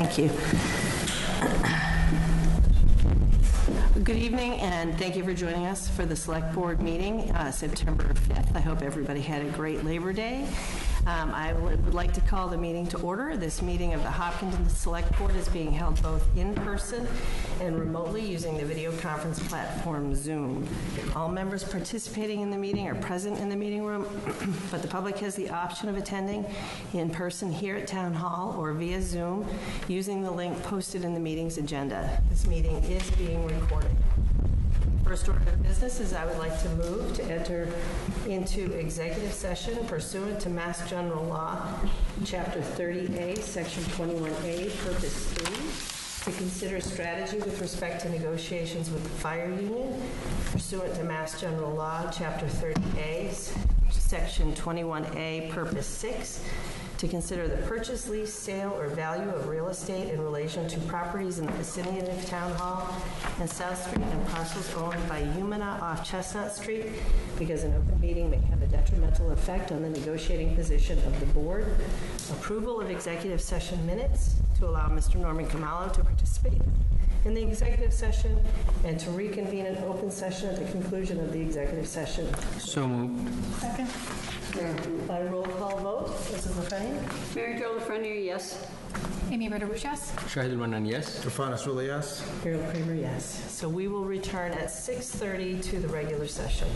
Thank you. Good evening, and thank you for joining us for the Select Board meeting, September 5th. I hope everybody had a great Labor Day. I would like to call the meeting to order. This meeting of the Hopkinton Select Board is being held both in person and remotely using the video conference platform Zoom. All members participating in the meeting are present in the meeting room, but the public has the option of attending in person here at Town Hall or via Zoom using the link posted in the meeting's agenda. This meeting is being recorded. First order of business is I would like to move to enter into executive session pursuant to Mass General Law, Chapter 30A, Section 21A, Purpose 3, to consider strategy with respect to negotiations with the fire union, pursuant to Mass General Law, Chapter 30A, Section 21A, Purpose 6, to consider the purchase, lease, sale, or value of real estate in relation to properties in the vicinity of Town Hall and South Street and parcels owned by Umina off Chestnut Street, because an open meeting may have a detrimental effect on the negotiating position of the board. Approval of executive session minutes to allow Mr. Norman Khumalo to participate in the executive session and to reconvene an open session at the conclusion of the executive session. So moved. Second. By roll call vote, Mrs. Lefreniere? Mary Jo Lefreniere, yes. Amy Ritterbusch, yes. Shahid Al-Manan, yes. Stefanos Rula, yes. Carol Kramer, yes. So we will return at 6:30 to the regular session.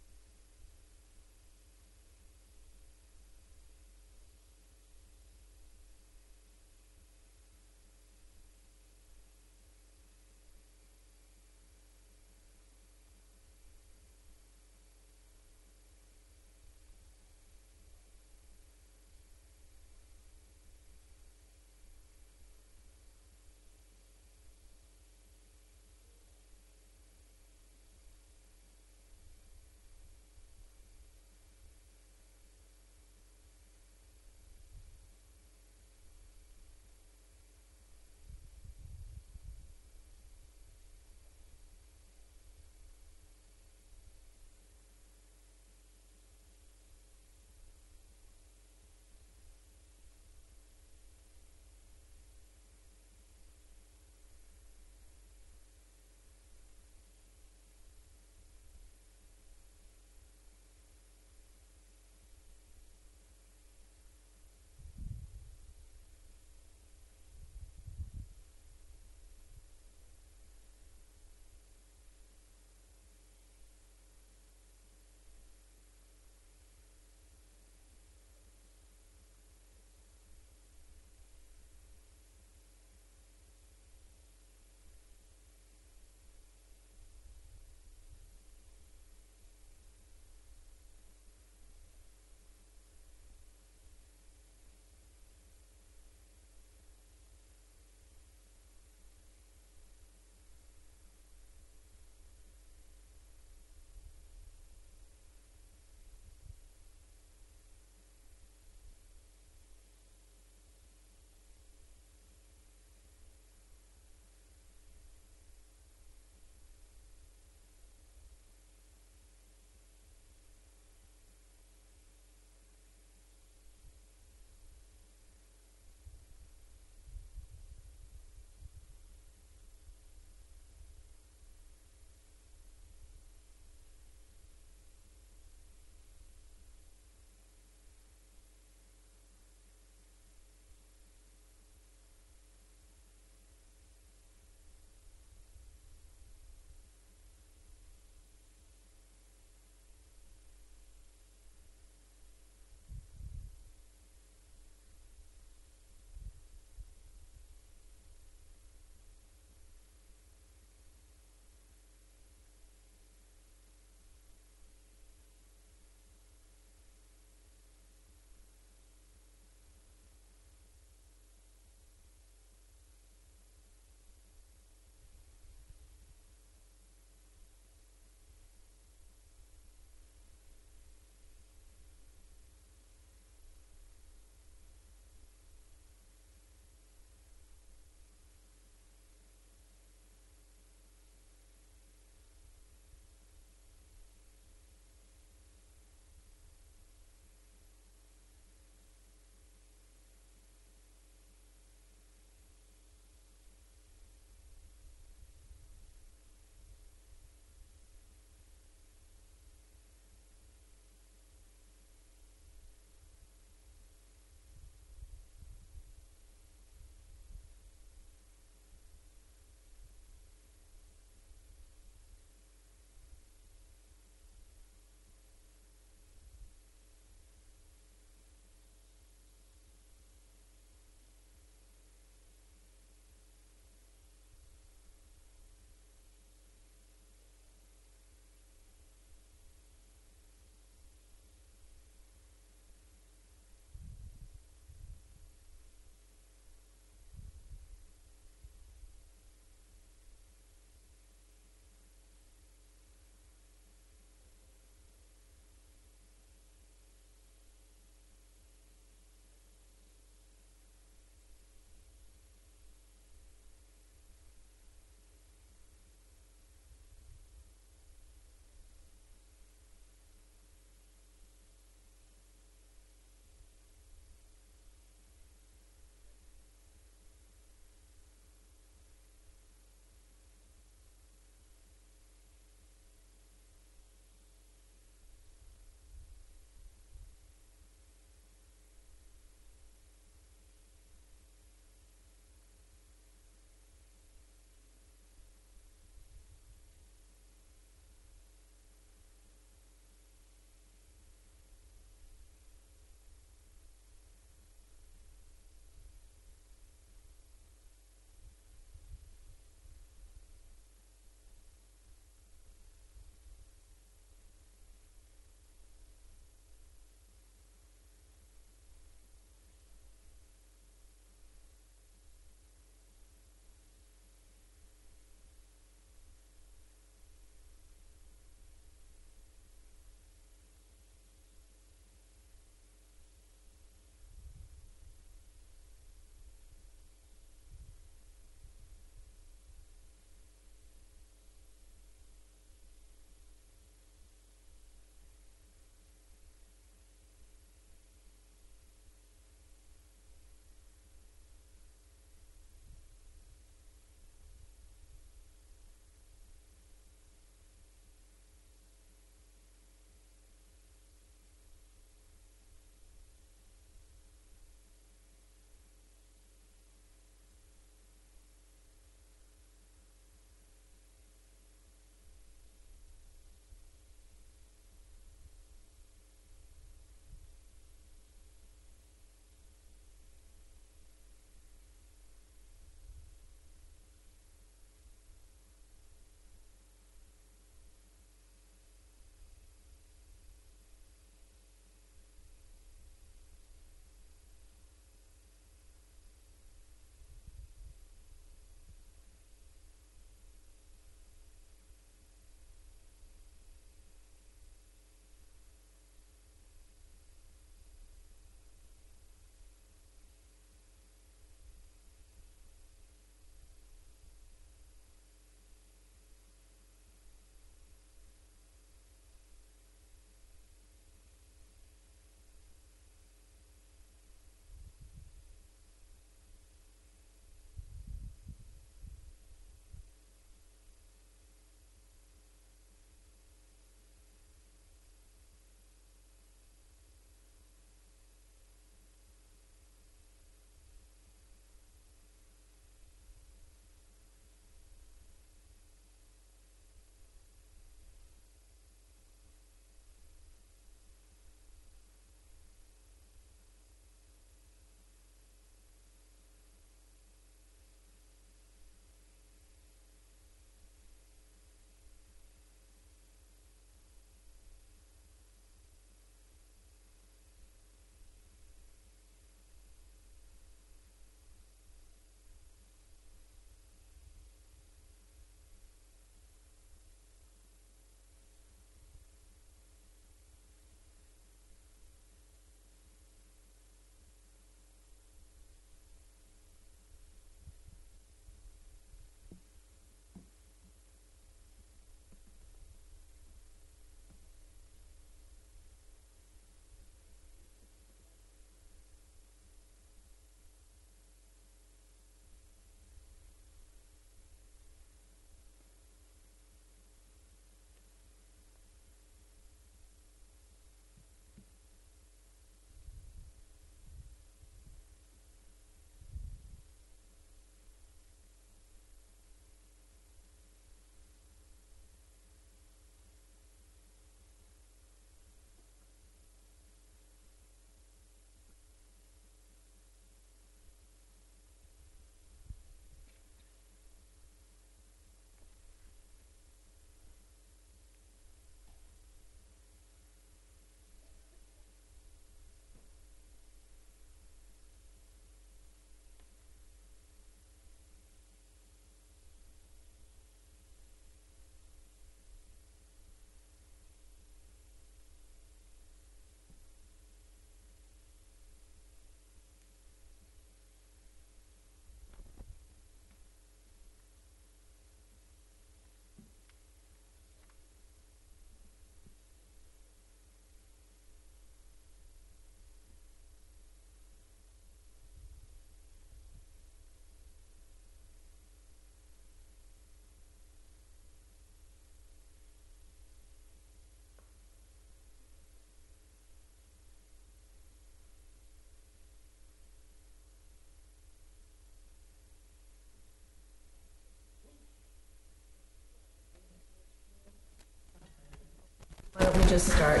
should just start.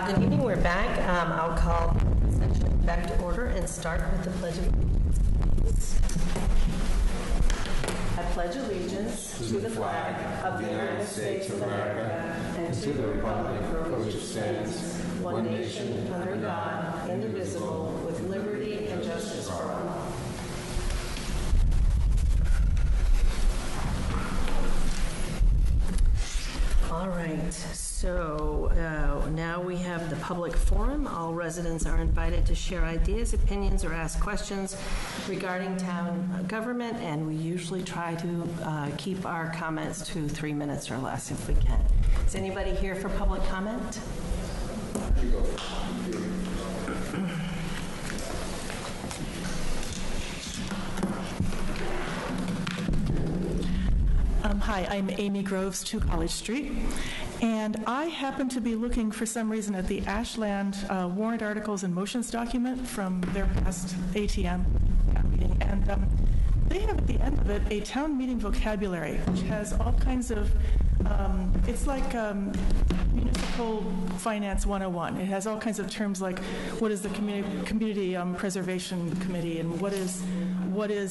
Good evening, we're back. I'll call the session back to order and start with the Pledge of Allegiance. I pledge allegiance to the flag of the United States of America and to the republic for which it stands, one nation, under God, indivisible, with liberty and justice for all. All right, so now we have the public forum. All residents are invited to share ideas, opinions, or ask questions regarding town government, and we usually try to keep our comments to 3 minutes or less if we can. Is anybody here for public comment? Hi, I'm Amy Groves, 2 College Street, and I happen to be looking for some reason at the Ashland warrant articles and motions document from their past ATM meeting, and they have at the end of it a town meeting vocabulary, which has all kinds of, it's like Municipal Finance 101. It has all kinds of terms like what is the Community Preservation Committee and what is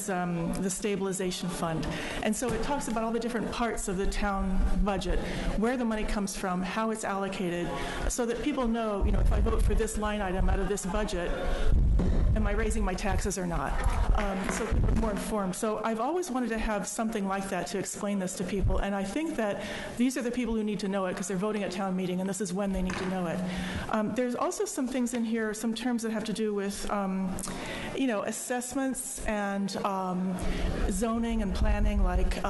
the stabilization fund. And so it talks about all the different parts of the town budget, where the money comes from, how it's allocated, so that people know, if I vote for this line item out of this budget, am I raising my taxes or not? So people are more informed. So I've always wanted to have something like that to explain this to people, and I think that these are the people who need to know it because they're voting at town meeting, and this is when they need to know it. There's also some things in here, some terms that have to do with, assessments and zoning and planning, like,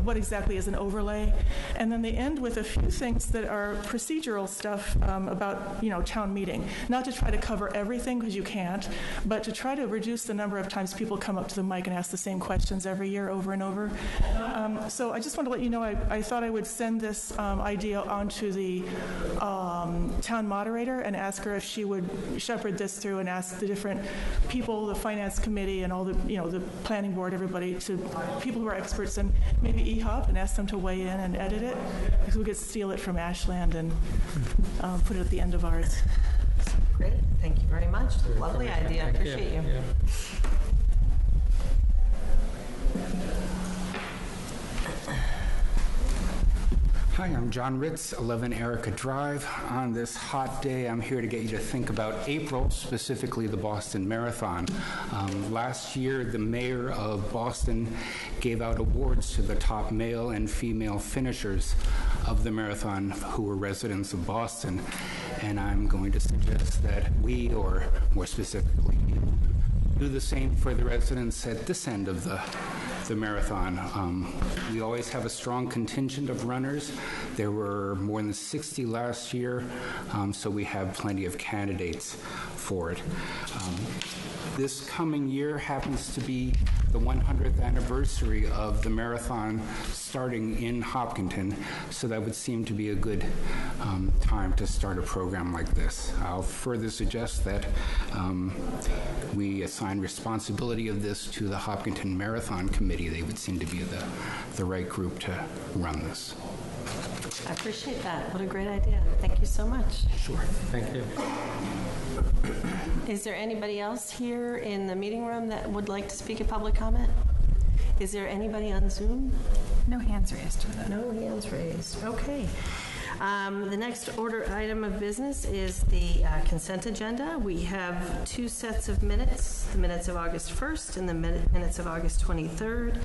what exactly is an overlay. And then they end with a few things that are procedural stuff about, town meeting. Not to try to cover everything, because you can't, but to try to reduce the number of times people come up to the mic and ask the same questions every year over and over. So I just want to let you know, I thought I would send this idea onto the town moderator and ask her if she would shepherd this through and ask the different people, the finance committee and all the, the planning board, everybody, to people who are experts, and maybe EHOP, and ask them to weigh in and edit it, because we could steal it from Ashland and put it at the end of ours. Great, thank you very much. Lovely idea, appreciate you. Hi, I'm John Ritz, 11 Erica Drive. On this hot day, I'm here to get you to think about April, specifically the Boston Marathon. Last year, the mayor of Boston gave out awards to the top male and female finishers of the marathon who were residents of Boston. And I'm going to suggest that we, or more specifically, do the same for the residents at this end of the marathon. We always have a strong contingent of runners. There were more than 60 last year, so we have plenty of candidates for it. This coming year happens to be the 100th anniversary of the marathon starting in Hopkinton, so that would seem to be a good time to start a program like this. I'll further suggest that we assign responsibility of this to the Hopkinton Marathon Committee. They would seem to be the right group to run this. I appreciate that. What a great idea. Thank you so much. Sure. Thank you. Is there anybody else here in the meeting room that would like to speak a public comment? Is there anybody on Zoom? No hands raised. No hands raised. Okay. The next order item of business is the consent agenda. We have 2 sets of minutes, the minutes of August 1st and the minutes of August 23rd.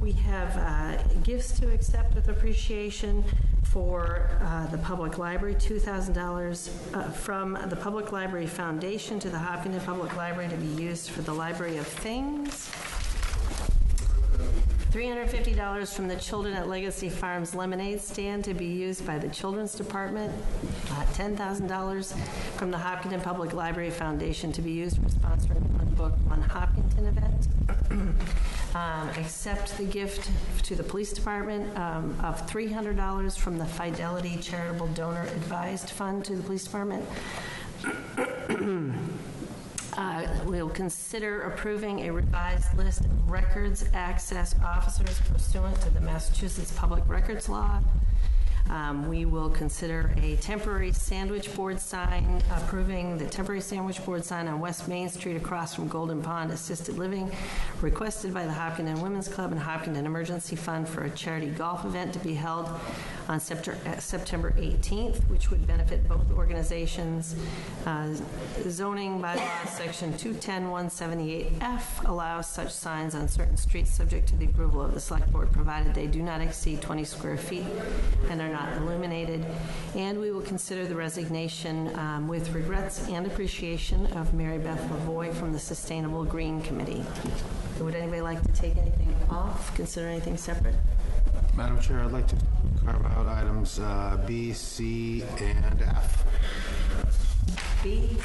We have gifts to accept with appreciation for the Public Library, $2,000 from the Public Library Foundation to the Hopkinton Public Library to be used for the Library of Things. $350 from the Children at Legacy Farms Lemonade Stand to be used by the Children's Department. $10,000 from the Hopkinton Public Library Foundation to be used for sponsoring One Book, One Hopkinton event. Accept the gift to the Police Department of $300 from the Fidelity Charitable Donor Advised Fund to the Police Department. We'll consider approving a revised list of records access officers pursuant to the Massachusetts Public Records Law. We will consider a temporary sandwich board sign, approving the temporary sandwich board sign on West Main Street across from Golden Pond Assisted Living, requested by the Hopkinton Women's Club and Hopkinton Emergency Fund for a charity golf event to be held on September 18th, which would benefit both organizations. Zoning bylaws, section 210-178F allows such signs on certain streets subject to the approval of the select board, provided they do not exceed 20 square feet and are not illuminated. And we will consider the resignation with regrets and appreciation of Mary Beth Lavoy from the Sustainable Green Committee. Would anybody like to take anything off, consider anything separate? Madam Chair, I'd like to carve out items B, C, and F. B,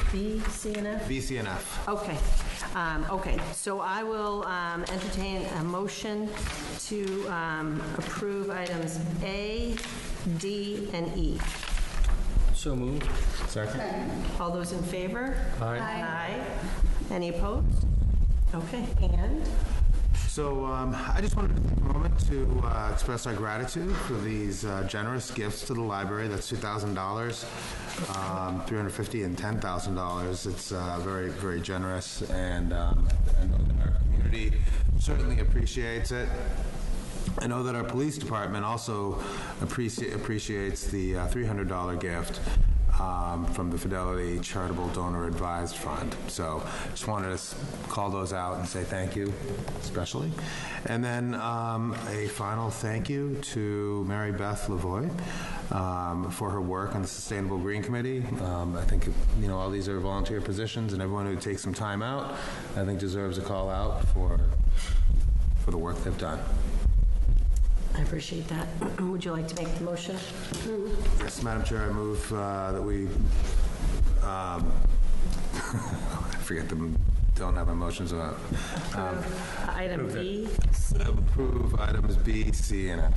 C, and F? B, C, and F. Okay. Okay, so I will entertain a motion to approve items A, D, and E. So moved. Second. All those in favor? Aye. Aye. Any opposed? Okay, and? So I just wanted to take a moment to express our gratitude for these generous gifts to the library. That's $2,000, $350, and $10,000. It's very, very generous, and I know that our community certainly appreciates it. I know that our police department also appreciates the $300 gift from the Fidelity Charitable Donor Advised Fund. So just wanted to call those out and say thank you, especially. And then a final thank you to Mary Beth Lavoy for her work on the Sustainable Green Committee. I think, all these are volunteer positions, and everyone who takes some time out, I think, deserves a call out for the work they've done. I appreciate that. Would you like to make the motion? Yes, Madam Chair, I move that we, I forget them, don't have emotions about. Item B, C. Approve items B, C, and F.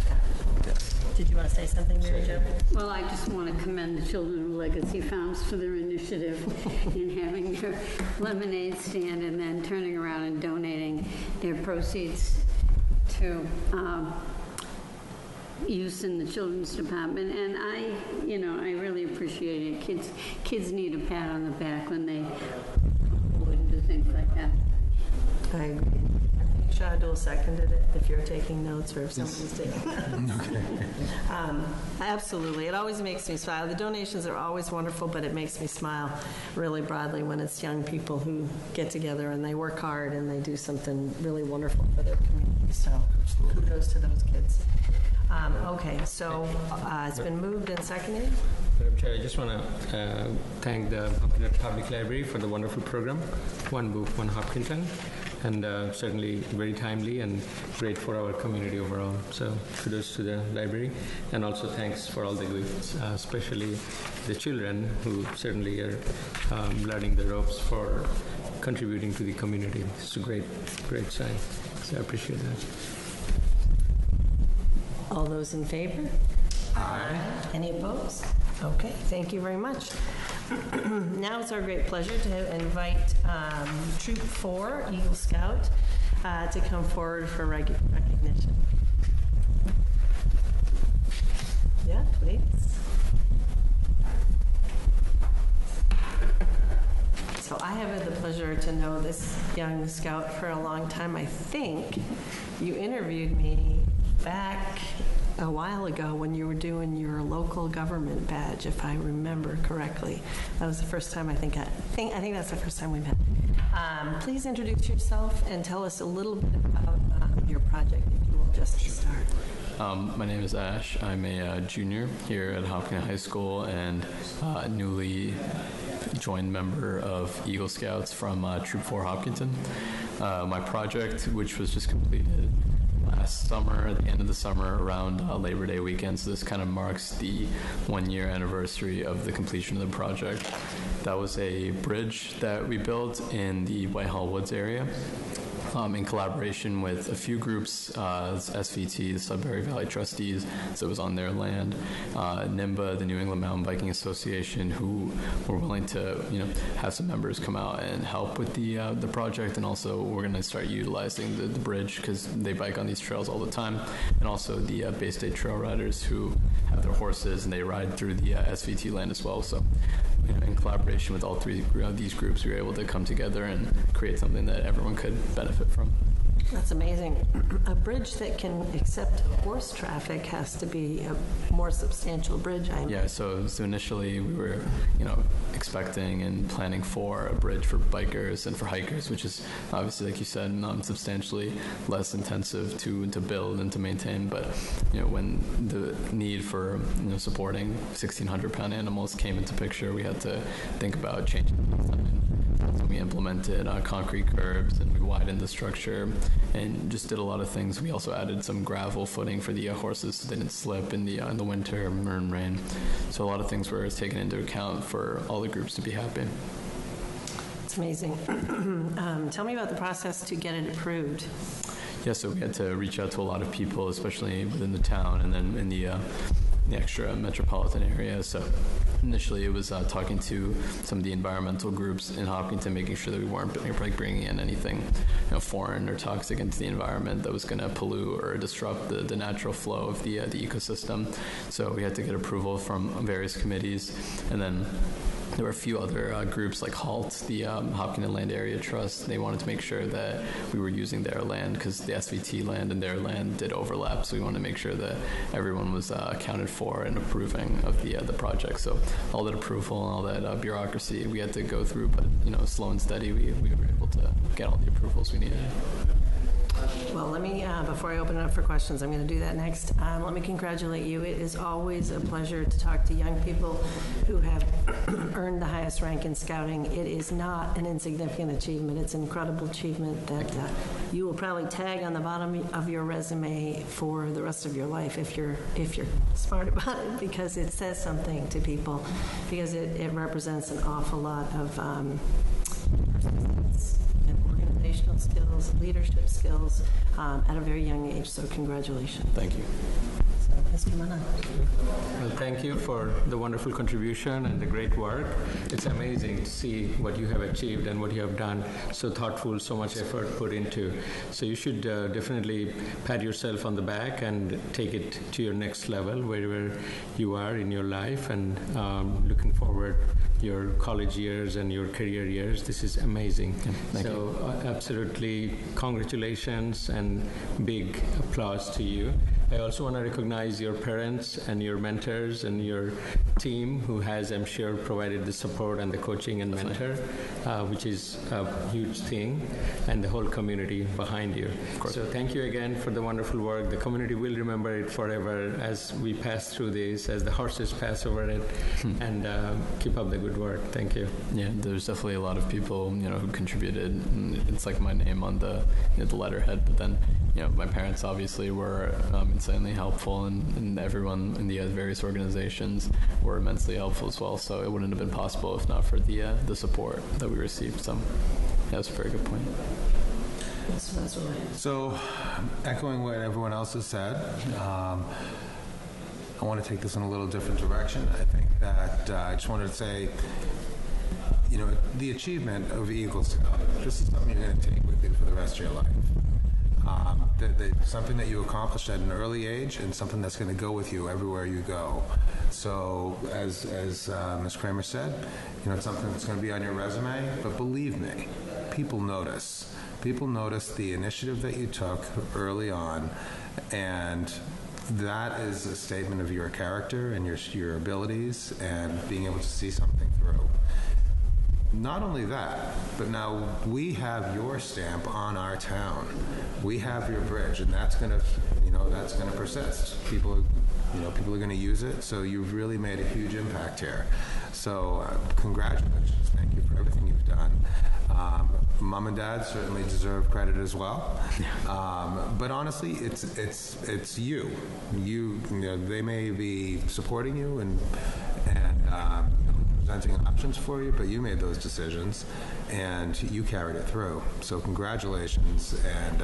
Yes. Did you want to say something, Mary Jo? Well, I just want to commend the Children of Legacy Farms for their initiative in having their lemonade stand and then turning around and donating their proceeds to use in the children's department. And I really appreciate it. Kids need a pat on the back when they wouldn't do things like that. I agree. I think Shadul seconded it, if you're taking notes or if someone's taking notes. Okay. Absolutely. It always makes me smile. The donations are always wonderful, but it makes me smile really broadly when it's young people who get together and they work hard and they do something really wonderful for their community. So kudos to those kids. Okay, so it's been moved and seconded. Madam Chair, I just want to thank the Hopkinton Public Library for the wonderful program, One Book, One Hopkinton, and certainly very timely and great for our community overall. So kudos to the library, and also thanks for all the gifts, especially the children who certainly are learning the ropes for contributing to the community. It's a great sign. So I appreciate that. All those in favor? Aye. Any opposed? Okay, thank you very much. Now it's our great pleasure to invite Troop 4, Eagle Scout, to come forward for recognition. Yeah, please. So I have had the pleasure to know this young scout for a long time. I think you interviewed me back a while ago when you were doing your local government badge, if I remember correctly. That was the first time I think that's the first time we met. Please introduce yourself and tell us a little bit about your project, if you will, just to start. My name is Ash. I'm a junior here at Hopkinton High School and newly joined member of Eagle Scouts from Troop 4 Hopkinton. My project, which was just completed last summer, at the end of the summer, around Labor Day weekend, so this kind of marks the 1-year anniversary of the completion of the project. That was a bridge that we built in the Whitehall Woods area. in collaboration with a few groups, SVT, the Sudbury Valley Trustees, so it was on their land, NIMBA, the New England Mountain Biking Association, who were willing to, have some members come out and help with the project, and also we're going to start utilizing the bridge because they bike on these trails all the time, and also the Bay State Trail Riders who have their horses and they ride through the SVT land as well. So in collaboration with all three of these groups, we were able to come together and create something that everyone could benefit from. That's amazing. A bridge that can accept horse traffic has to be a more substantial bridge. Yeah, so initially we were, expecting and planning for a bridge for bikers and for hikers, which is obviously, like you said, substantially less intensive to build and to maintain. But, when the need for, supporting 1,600-pound animals came into picture, we had to think about changing the design. So we implemented concrete curbs, and we widened the structure and just did a lot of things. We also added some gravel footing for the horses so they didn't slip in the winter or in rain. So a lot of things were taken into account for all the groups to be happy. It's amazing. Tell me about the process to get it approved. Yeah, so we had to reach out to a lot of people, especially within the town and then in the extra metropolitan area. So initially it was talking to some of the environmental groups in Hopkinton, making sure that we weren't bringing in anything foreign or toxic into the environment that was going to pollute or disrupt the natural flow of the ecosystem. So we had to get approval from various committees, and then there were a few other groups like HALT, the Hopkinton Land Area Trust. They wanted to make sure that we were using their land because the SVT land and their land did overlap. So we wanted to make sure that everyone was accounted for and approving of the project. So all that approval and all that bureaucracy we had to go through, but slow and steady, we were able to get all the approvals we needed. Well, let me, before I open it up for questions, I'm going to do that next. Let me congratulate you. It is always a pleasure to talk to young people who have earned the highest rank in scouting. It is not an insignificant achievement. It's an incredible achievement that you will probably tag on the bottom of your resume for the rest of your life if you're smart about it, because it says something to people, because it represents an awful lot of organizational skills, leadership skills at a very young age. So congratulations. Thank you. So, Mr. Manan. Well, thank you for the wonderful contribution and the great work. It's amazing to see what you have achieved and what you have done. So thoughtful, so much effort put into. So you should definitely pat yourself on the back and take it to your next level, wherever you are in your life, and looking forward your college years and your career years. This is amazing. Thank you. Absolutely congratulations and big applause to you. I also want to recognize your parents and your mentors and your team who has, I'm sure, provided the support and the coaching and mentor, which is a huge thing, and the whole community behind you. So thank you again for the wonderful work. The community will remember it forever as we pass through this, as the horses pass over it, and keep up the good work. Thank you. Yeah, there's definitely a lot of people, who contributed. It's like my name on the letterhead, but then, my parents obviously were insanely helpful, and everyone in the various organizations were immensely helpful as well. So it wouldn't have been possible if not for the support that we received. So that's a very good point. So, echoing what everyone else has said, I want to take this in a little different direction. I think that I just wanted to say, the achievement of Eagle Scout, this is something you're going to take with you for the rest of your life. Something that you accomplished at an early age, and something that's going to go with you everywhere you go. So, as Ms. Kramer said, it's something that's going to be on your resume. But believe me, people notice. People notice the initiative that you took early on, and that is a statement of your character and your abilities and being able to see something through. Not only that, but now we have your stamp on our town. We have your bridge, and that's going to persist. People are going to use it. So you've really made a huge impact here. So congratulations. Thank you for everything you've done. Mom and Dad certainly deserve credit as well. But honestly, it's you. They may be supporting you and presenting options for you, but you made those decisions, and you carried it through. So congratulations, and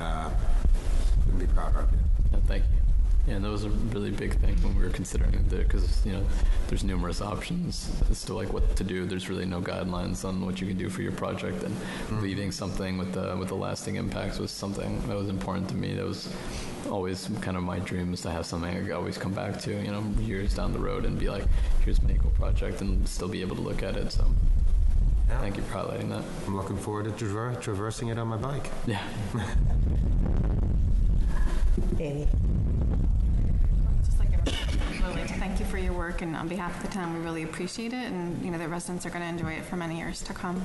couldn't be prouder of you. Thank you. Yeah, and that was a really big thing when we were considering it, because there's numerous options as to like what to do. There's really no guidelines on what you can do for your project, and leaving something with the lasting impacts was something that was important to me. That was always kind of my dream, is to have something I could always come back to, years down the road and be like, here's my eco project, and still be able to look at it. So thank you for highlighting that. I'm looking forward to traversing it on my bike. Yeah. Amy? Just like everyone, really, to thank you for your work, and on behalf of the town, we really appreciate it, and the residents are going to enjoy it for many years to come.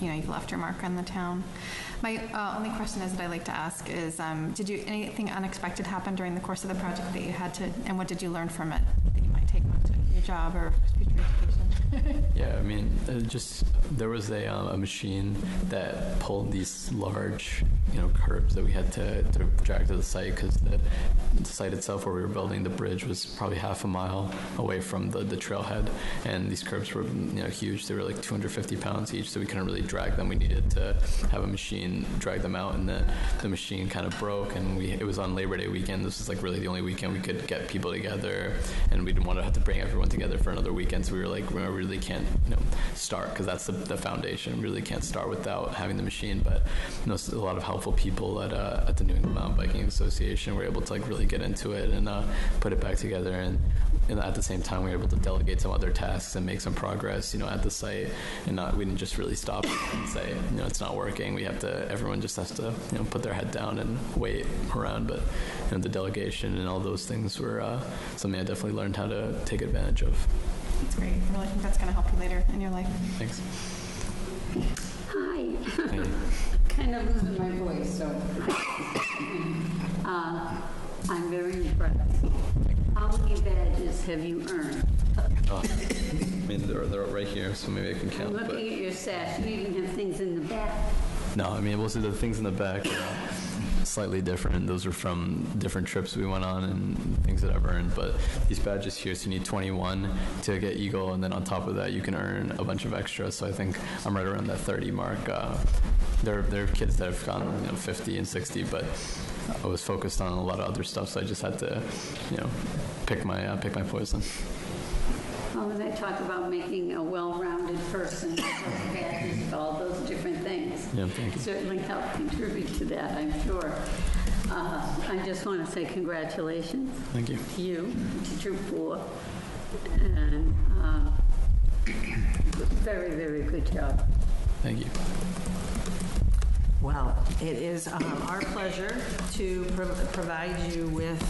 You've left your mark on the town. My only question is that I like to ask is, did anything unexpected happen during the course of the project that you had to, and what did you learn from it that you might take on to your job or future education? Yeah, I mean, there was a machine that pulled these large, curbs that we had to drag to the site, because the site itself where we were building the bridge was probably half a mile away from the trailhead, and these curbs were huge. They were like 250 pounds each, so we couldn't really drag them. We needed to have a machine drag them out, and the machine kind of broke, and it was on Labor Day weekend. This was like really the only weekend we could get people together, and we didn't want to have to bring everyone together for another weekend, so we were like, we really can't start, because that's the foundation. We really can't start without having the machine. But a lot of helpful people at the New England Mountain Biking Association were able to really get into it and put it back together, and at the same time we were able to delegate some other tasks and make some progress at the site, and we didn't just really stop and say it's not working. Everyone just has to put their head down and wait around. But the delegation and all those things were something I definitely learned how to take advantage of. That's great. I really think that's going to help you later in your life. Thanks. Hi. Hey. Kind of losing my voice, so I'm very impressed. How many badges have you earned? Oh, I mean, they're right here, so maybe I can count. I'm looking at your sash. You even have things in the back. No, I mean, we'll see the things in the back slightly different. Those are from different trips we went on and things that I've earned. But these badges here, so you need 21 to get Eagle, and then on top of that, you can earn a bunch of extras. So I think I'm right around that 30 mark. There are kids that have gone 50 and 60, but I was focused on a lot of other stuff, so I just had to pick my poison. Well, when they talk about making a well-rounded person, those badges, all those different things, Yeah, thank you. certainly help contribute to that, I'm sure. I just want to say congratulations. Thank you. To you, to Troop 4, and very, very good job. Thank you. Well, it is our pleasure to provide you with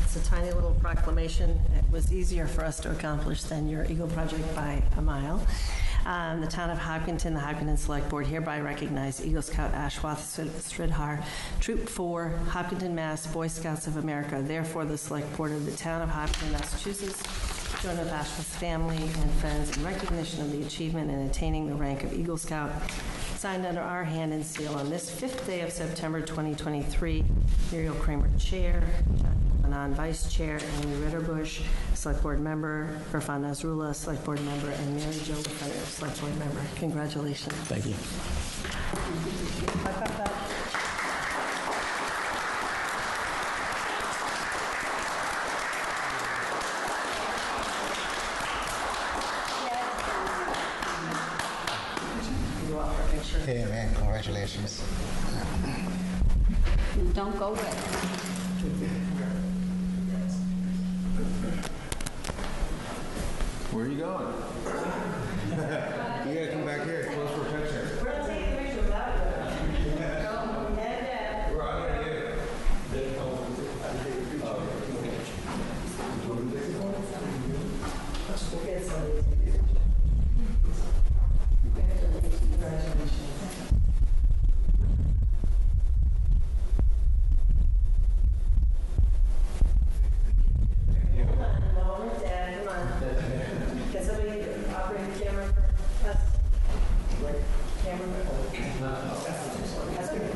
it's a tiny little proclamation. It was easier for us to accomplish than your Eagle Project by a mile. The town of Hopkinton, the Hopkinton Select Board hereby recognize Eagle Scout Ashwath Sridhar, Troop 4, Hopkinton, Mass., Boy Scouts of America. Therefore, the Select Board of the town of Hopkinton, Massachusetts, join with Ashwath's family and friends in recognition of the achievement in attaining the rank of Eagle Scout, signed under our hand and seal on this 5th day of September 2023. Muriel Kramer, Chair, John Manan, Vice Chair, Amy Ritterbusch, Select Board Member, Irfan Nasrullah, Select Board Member, and Mary Jo Lefevre, Select Board Member. Congratulations. Thank you. Hey man, congratulations. And don't go back. Where are you going? You gotta come back here, close for a picture. We're not taking a picture without you. We're on you. We'll get some of these. Congratulations. Hold on, Mom, Dad, come on. Can somebody operate the camera for us? Camera? That's good.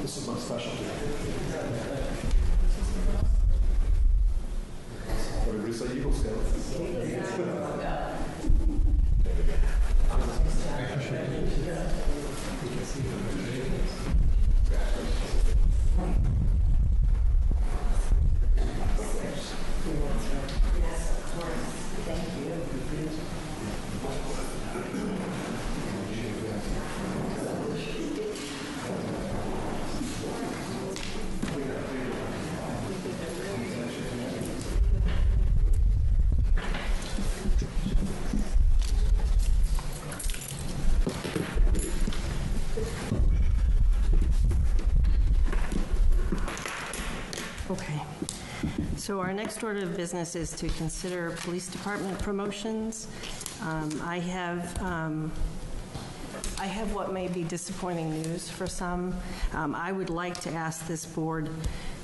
This is my specialty. Okay. So our next order of business is to consider police department promotions. I have what may be disappointing news for some. I would like to ask this board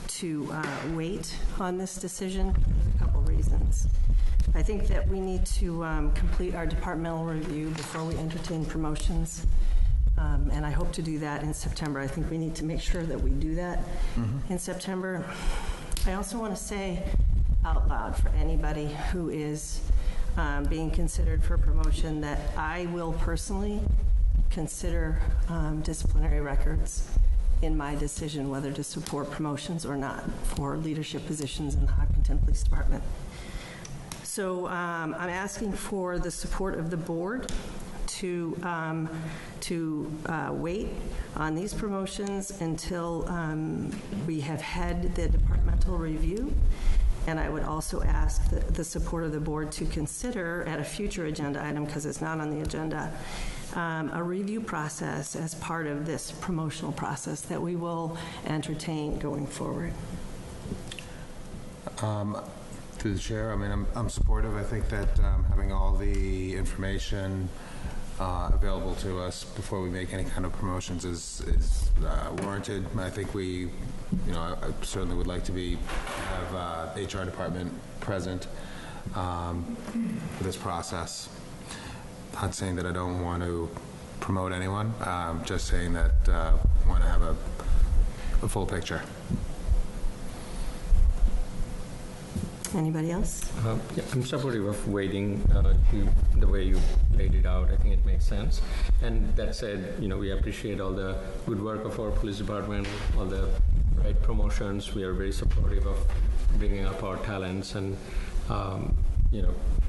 to wait on this decision for a couple reasons. I think that we need to complete our departmental review before we entertain promotions, and I hope to do that in September. I think we need to make sure that we do that in September. I also want to say out loud for anybody who is being considered for promotion that I will personally consider disciplinary records in my decision whether to support promotions or not for leadership positions in the Hopkinton Police Department. So I'm asking for the support of the board to wait on these promotions until we have had the departmental review. And I would also ask the support of the board to consider at a future agenda item, because it's not on the agenda, a review process as part of this promotional process that we will entertain going forward. Through the chair, I mean, I'm supportive. I think that having all the information available to us before we make any kind of promotions is warranted. I think we, I certainly would like to have HR department present for this process. Not saying that I don't want to promote anyone, just saying that I want to have a full picture. Anybody else? Yeah, I'm supportive of waiting the way you laid it out. I think it makes sense. And that said, we appreciate all the good work of our police department, all the right promotions. We are very supportive of bringing up our talents and,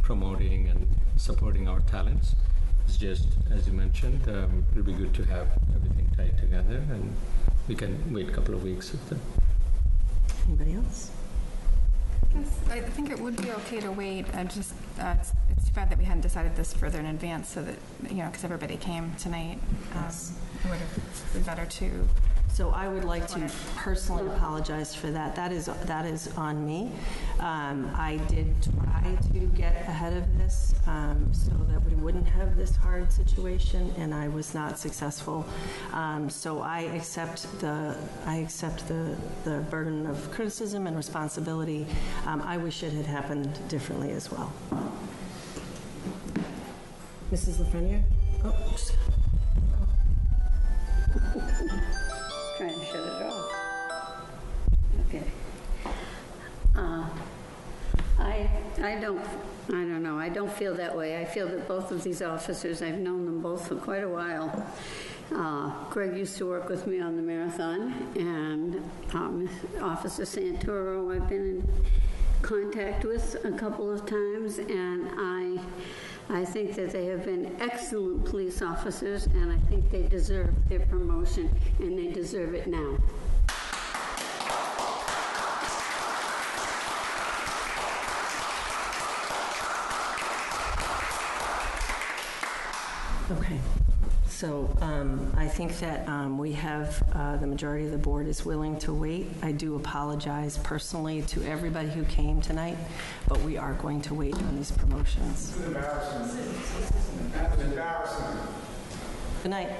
promoting and supporting our talents. It's just, as you mentioned, it'll be good to have everything tied together, and we can wait a couple of weeks. Anybody else? I think it would be okay to wait. It's too bad that we hadn't decided this further in advance, so that because everybody came tonight, it would have been better to. So I would like to personally apologize for that. That is on me. I did try to get ahead of this so that we wouldn't have this hard situation, and I was not successful. So I accept the burden of criticism and responsibility. I wish it had happened differently as well. Mrs. Lafreniere? Oh, Trying to shut it off. Okay. I don't know. I don't feel that way. I feel that both of these officers, I've known them both for quite a while. Greg used to work with me on the marathon, and Officer Santoro I've been in contact with a couple of times, and I think that they have been excellent police officers, and I think they deserve their promotion, and they deserve it now. Okay. So I think that we have the majority of the board is willing to wait. I do apologize personally to everybody who came tonight, but we are going to wait on these promotions. It's embarrassing. That's embarrassing. Good night.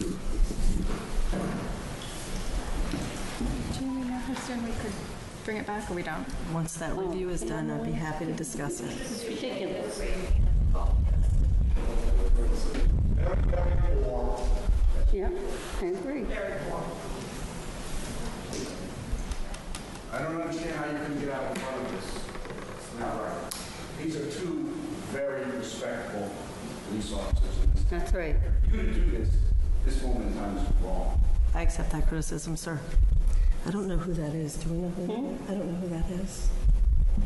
Do we know how soon we could bring it back, or we don't? Once that review is done, I'd be happy to discuss it. It's ridiculous. Yeah, I agree. I don't understand how you can get out in front of this. It's not right. These are two very respectable police officers. That's right. For you to do this moment in time is wrong. I accept that criticism, sir. I don't know who that is. Do we know who? I don't know who that is.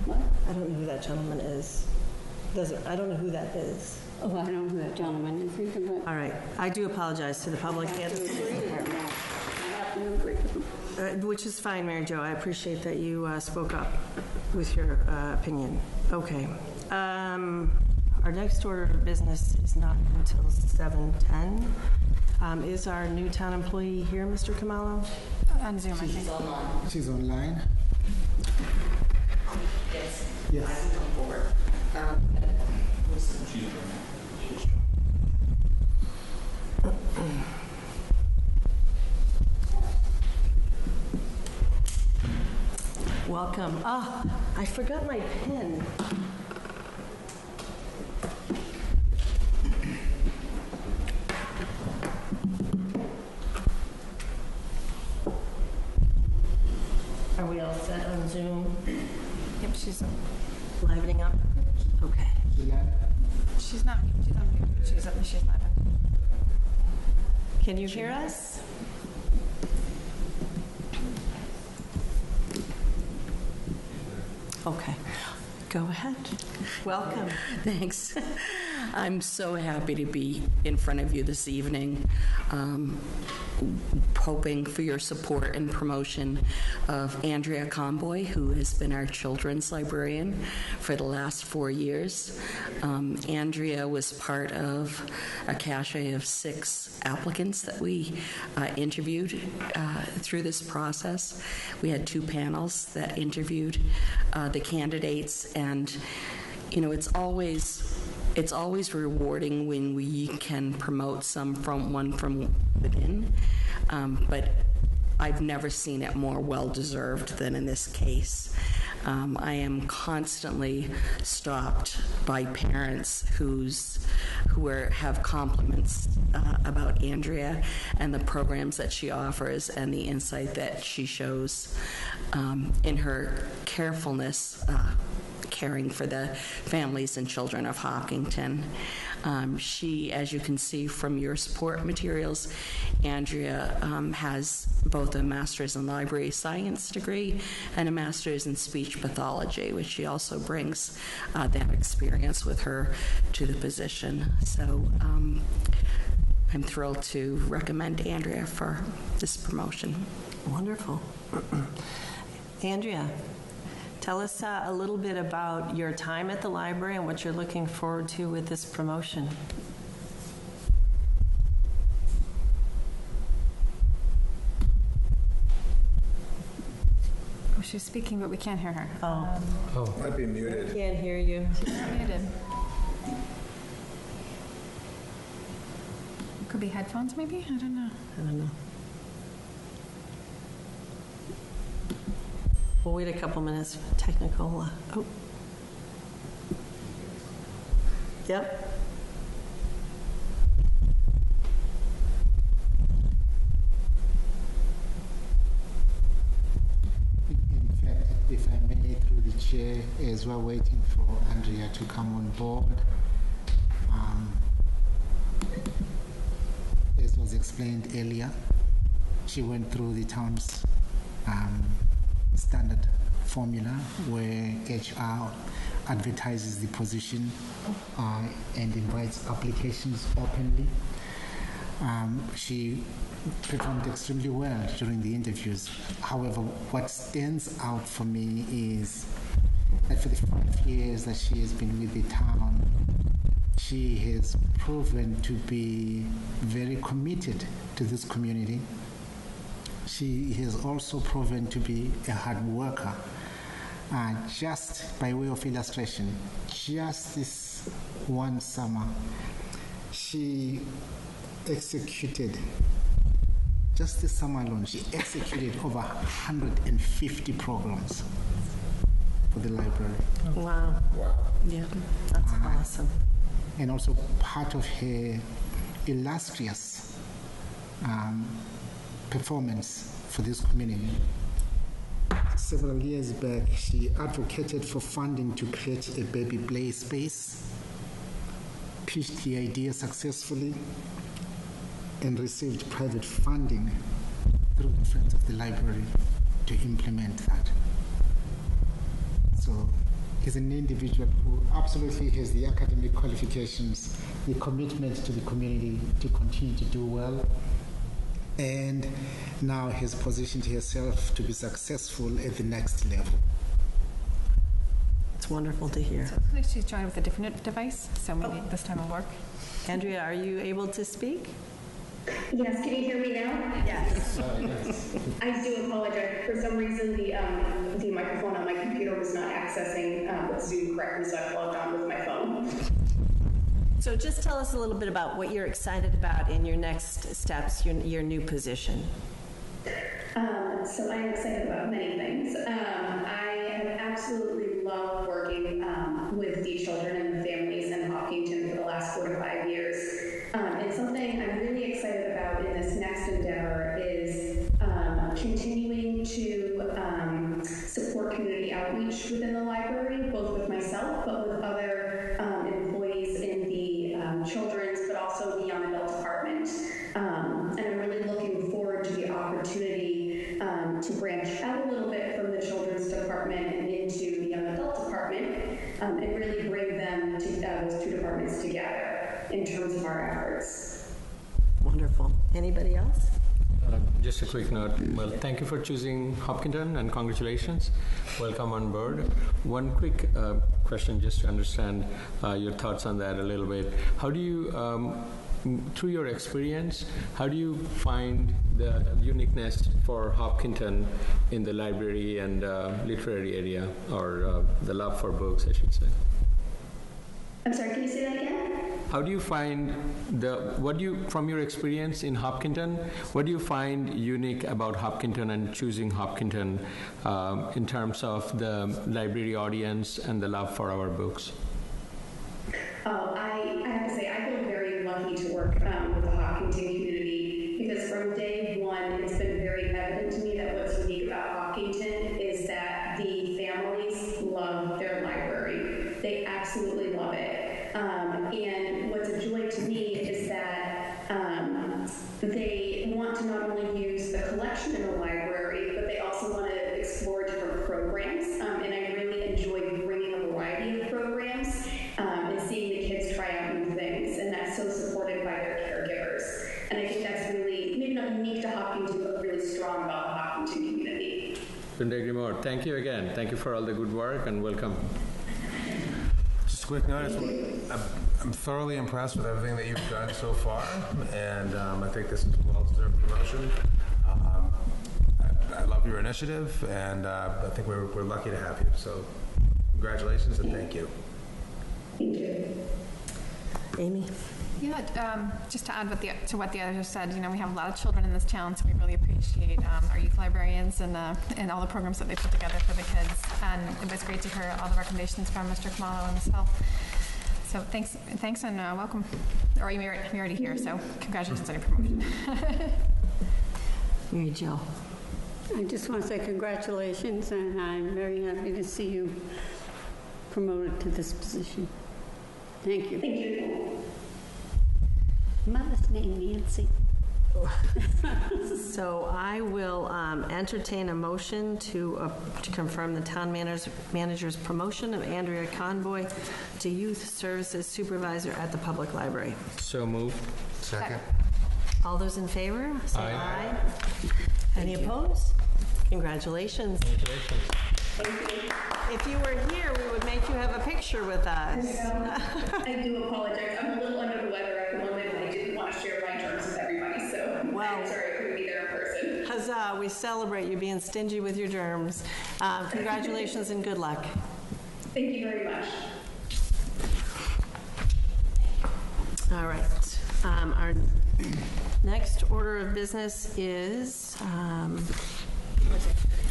What? I don't know who that gentleman is. I don't know who that is. Oh, I don't know who that gentleman is either, but All right. I do apologize to the public I and have to agree with him. I have to agree with him. which is fine, Mary Jo. I appreciate that you spoke up with your opinion. Okay. Our next order of business is not until 7:10. Is our new town employee here, Mr. Kamalo? On Zoom, I think. She's online. Welcome. Ah, I forgot my pen. Are we all set on Zoom? Yep, she's Livening up? Okay. not. She's on mute. She's not in. Can you hear us? Okay. Go ahead. Welcome. Thanks. I'm so happy to be in front of you this evening, hoping for your support and promotion of Andrea Comboy, who has been our children's librarian for the last 4 years. Andrea was part of a cache of 6 applicants that we interviewed through this process. We had 2 panels that interviewed the candidates, and you know, it's always rewarding when we can promote someone from within, but I've never seen it more well-deserved than in this case. I am constantly stopped by parents who have compliments about Andrea and the programs that she offers and the insight that she shows in her carefulness caring for the families and children of Hopkinton. She, as you can see from your support materials, Andrea has both a master's in library science degree and a master's in speech pathology, which she also brings that experience with her to the position. So I'm thrilled to recommend Andrea for this promotion. Wonderful. Andrea, tell us a little bit about your time at the library and what you're looking forward to with this promotion. Oh, she's speaking, but we can't hear her. Oh. Might be muted. Can't hear you. She's muted. Could be headphones, maybe? I don't know. I don't know. We'll wait a couple minutes for technical. Oh. Yep. In fact, if I may, through the chair, as we're waiting for Andrea to come on board, as was explained earlier, she went through the town's standard formula where HR advertises the position and invites applications openly. She performed extremely well during the interviews. However, what stands out for me is that for the 5 years that she has been with the town, she has proven to be very committed to this community. She has also proven to be a hard worker. Just by way of illustration, just this one summer, she executed, just this summer alone, she executed over 150 programs for the library. Wow. Yeah, that's awesome. And also part of her illustrious performance for this community. Several years back, she advocated for funding to create a baby play space, pitched the idea successfully, and received private funding through the Friends of the Library to implement that. So he's an individual who absolutely has the academic qualifications, the commitment to the community to continue to do well, and now has positioned herself to be successful at the next level. It's wonderful to hear. So it looks like she's joined with a different device, so maybe this time will work. Andrea, are you able to speak? Yes, can you hear me now? Yes. I do apologize. For some reason, the microphone was not accessing Zoom correctly, so I logged on with my phone. So just tell us a little bit about what you're excited about in your next steps, your new position. So I'm excited about many things. I have absolutely loved working with the children and the families in Hopkinton for the last 4 to 5 years. And something I'm really excited about in this next endeavor is continuing to support community outreach within the library, both with myself, but with other employees in the children's, but also the young adult department. And I'm really looking forward to the opportunity to branch out a little bit from the children's department and into the young adult department, and really bring them to those two departments together in terms of our efforts. Wonderful. Anybody else? Just a quick note. Well, thank you for choosing Hopkinton and congratulations. Welcome on board. One quick question just to understand your thoughts on that a little bit. How do you, through your experience, how do you find the uniqueness for Hopkinton in the library and literary area, or the love for books, I should say? I'm sorry, can you say that again? How do you find from your experience in Hopkinton, what do you find unique about Hopkinton and choosing Hopkinton in terms of the library audience and the love for our books? Oh, I have to say, I feel very lucky to work with the Hopkinton community, because from day one, it's been very evident to me that what's unique about Hopkinton is that the families love their library. They absolutely love it. And what's a joy to me is that they want to not only use the collection in the library, but they also want to explore different programs. And I really enjoy bringing a variety of programs and seeing the kids try out new things. And that's so supported by their caregivers. And I think that's really, maybe not unique to Hopkinton, but really strong about the Hopkinton community. Couldn't agree more. Thank you again. Thank you for all the good work and welcome. Just a quick notice, I'm thoroughly impressed with everything that you've done so far, and I think this is a well-deserved promotion. I love your initiative, and I think we're lucky to have you. So congratulations and thank you. Thank you. Amy? Yeah, just to add to what the others have said, we have a lot of children in this town, so we really appreciate our youth librarians and all the programs that they put together for the kids. And it was great to hear all the recommendations from Mr. Kamalo and myself. So thanks and welcome. Or you're already here, so congratulations on your promotion. Mary Jo. I just want to say congratulations, and I'm very happy to see you promoted to this position. Thank you. Thank you. Mother's name, Nancy. So I will entertain a motion to confirm the town manager's promotion of Andrea Conboy to Youth Services Supervisor at the Public Library. So moved. Second. All those in favor, say Aye. aye. Any opposed? Congratulations. Congratulations. Thank you. If you were here, we would make you have a picture with us. I do apologize. I'm a little under the weather at the moment, and I didn't want to share my terms with everybody, so I'm sorry I couldn't be there in person. Huzzah, we celebrate you being stingy with your germs. Congratulations and good luck. Thank you very much. All right. Our next order of business is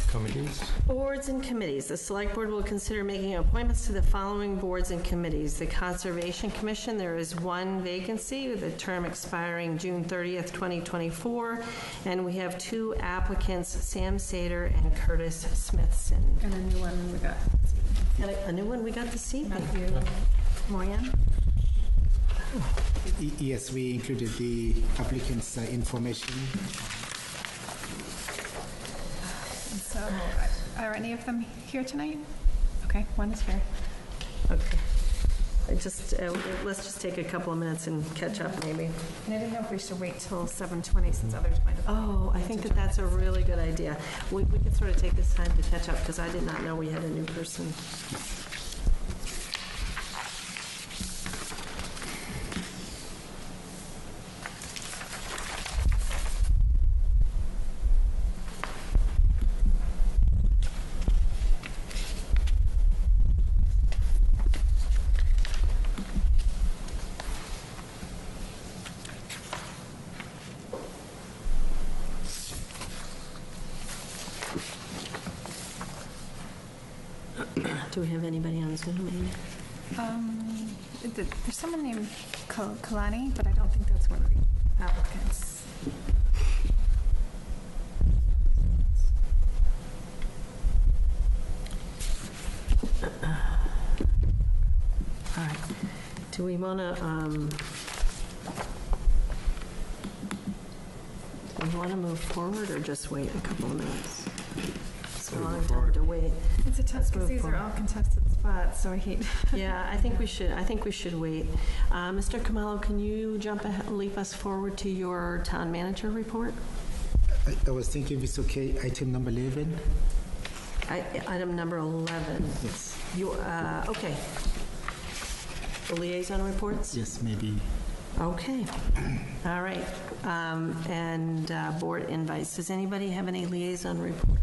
Committees. boards and committees. The Select Board will consider making appointments to the following boards and committees. The Conservation Commission, there is one vacancy with a term expiring June 30th, 2024, and we have 2 applicants, Sam Sater and Curtis Smithson. And a new one we got. And a new one we got this evening. Moran? Yes, we included the applicant's information. So, are any of them here tonight? Okay, one is here. Okay. Let's just take a couple of minutes and catch up, maybe. And I didn't know if we should wait till 7:20 since others might have. Oh, I think that's a really good idea. We could sort of take this time to catch up, because I did not know we had a new person. Do we have anybody on Zoom, maybe? There's someone named Kalani, but I don't think that's one of the applicants. All right. Do we want to move forward or just wait a couple of minutes? It's a long time to wait. It's a tough because these are all contested spots, so I hate. Yeah, I think we should wait. Mr. Kamalo, can you leap us forward to your town manager report? I was thinking if it's okay, item number 11. Item number 11. Yes. Okay. The liaison reports? Yes, maybe. Okay. All right. And board invites. Does anybody have any liaison reports?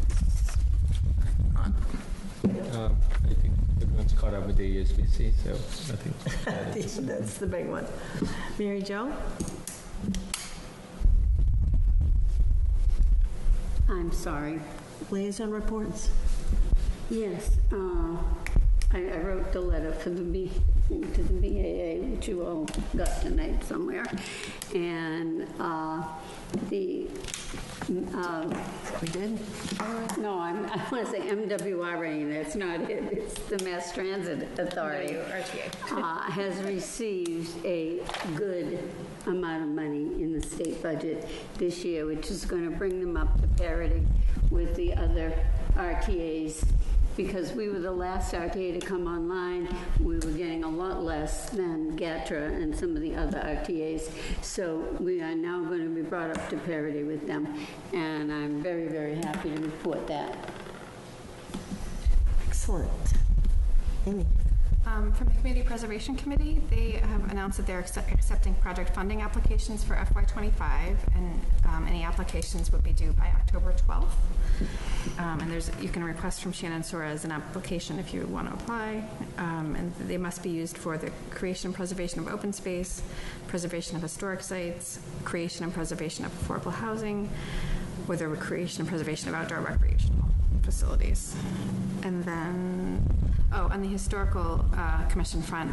I think everyone's caught up with the ESBC, so I think That's the big one. Mary Jo? I'm sorry. Liaison reports? Yes, I wrote the letter for the to the BAA, which you all got tonight somewhere, and We did? no, I want to say MWRA, and that's not it. It's the Mass Transit Authority. Has received a good amount of money in the state budget this year, which is going to bring them up to parity with the other RTAs. Because we were the last RTA to come online, we were getting a lot less than GATRA and some of the other RTAs. So we are now going to be brought up to parity with them. And I'm very, very happy to report that. Excellent. Amy? From the Community Preservation Committee, they have announced that they're accepting project funding applications for FY25, and any applications would be due by October 12th. And you can request from Shannon Suarez an application if you want to apply, and they must be used for the creation and preservation of open space, preservation of historic sites, creation and preservation of affordable housing, or the creation and preservation of outdoor recreational facilities. And then, on the Historical Commission front,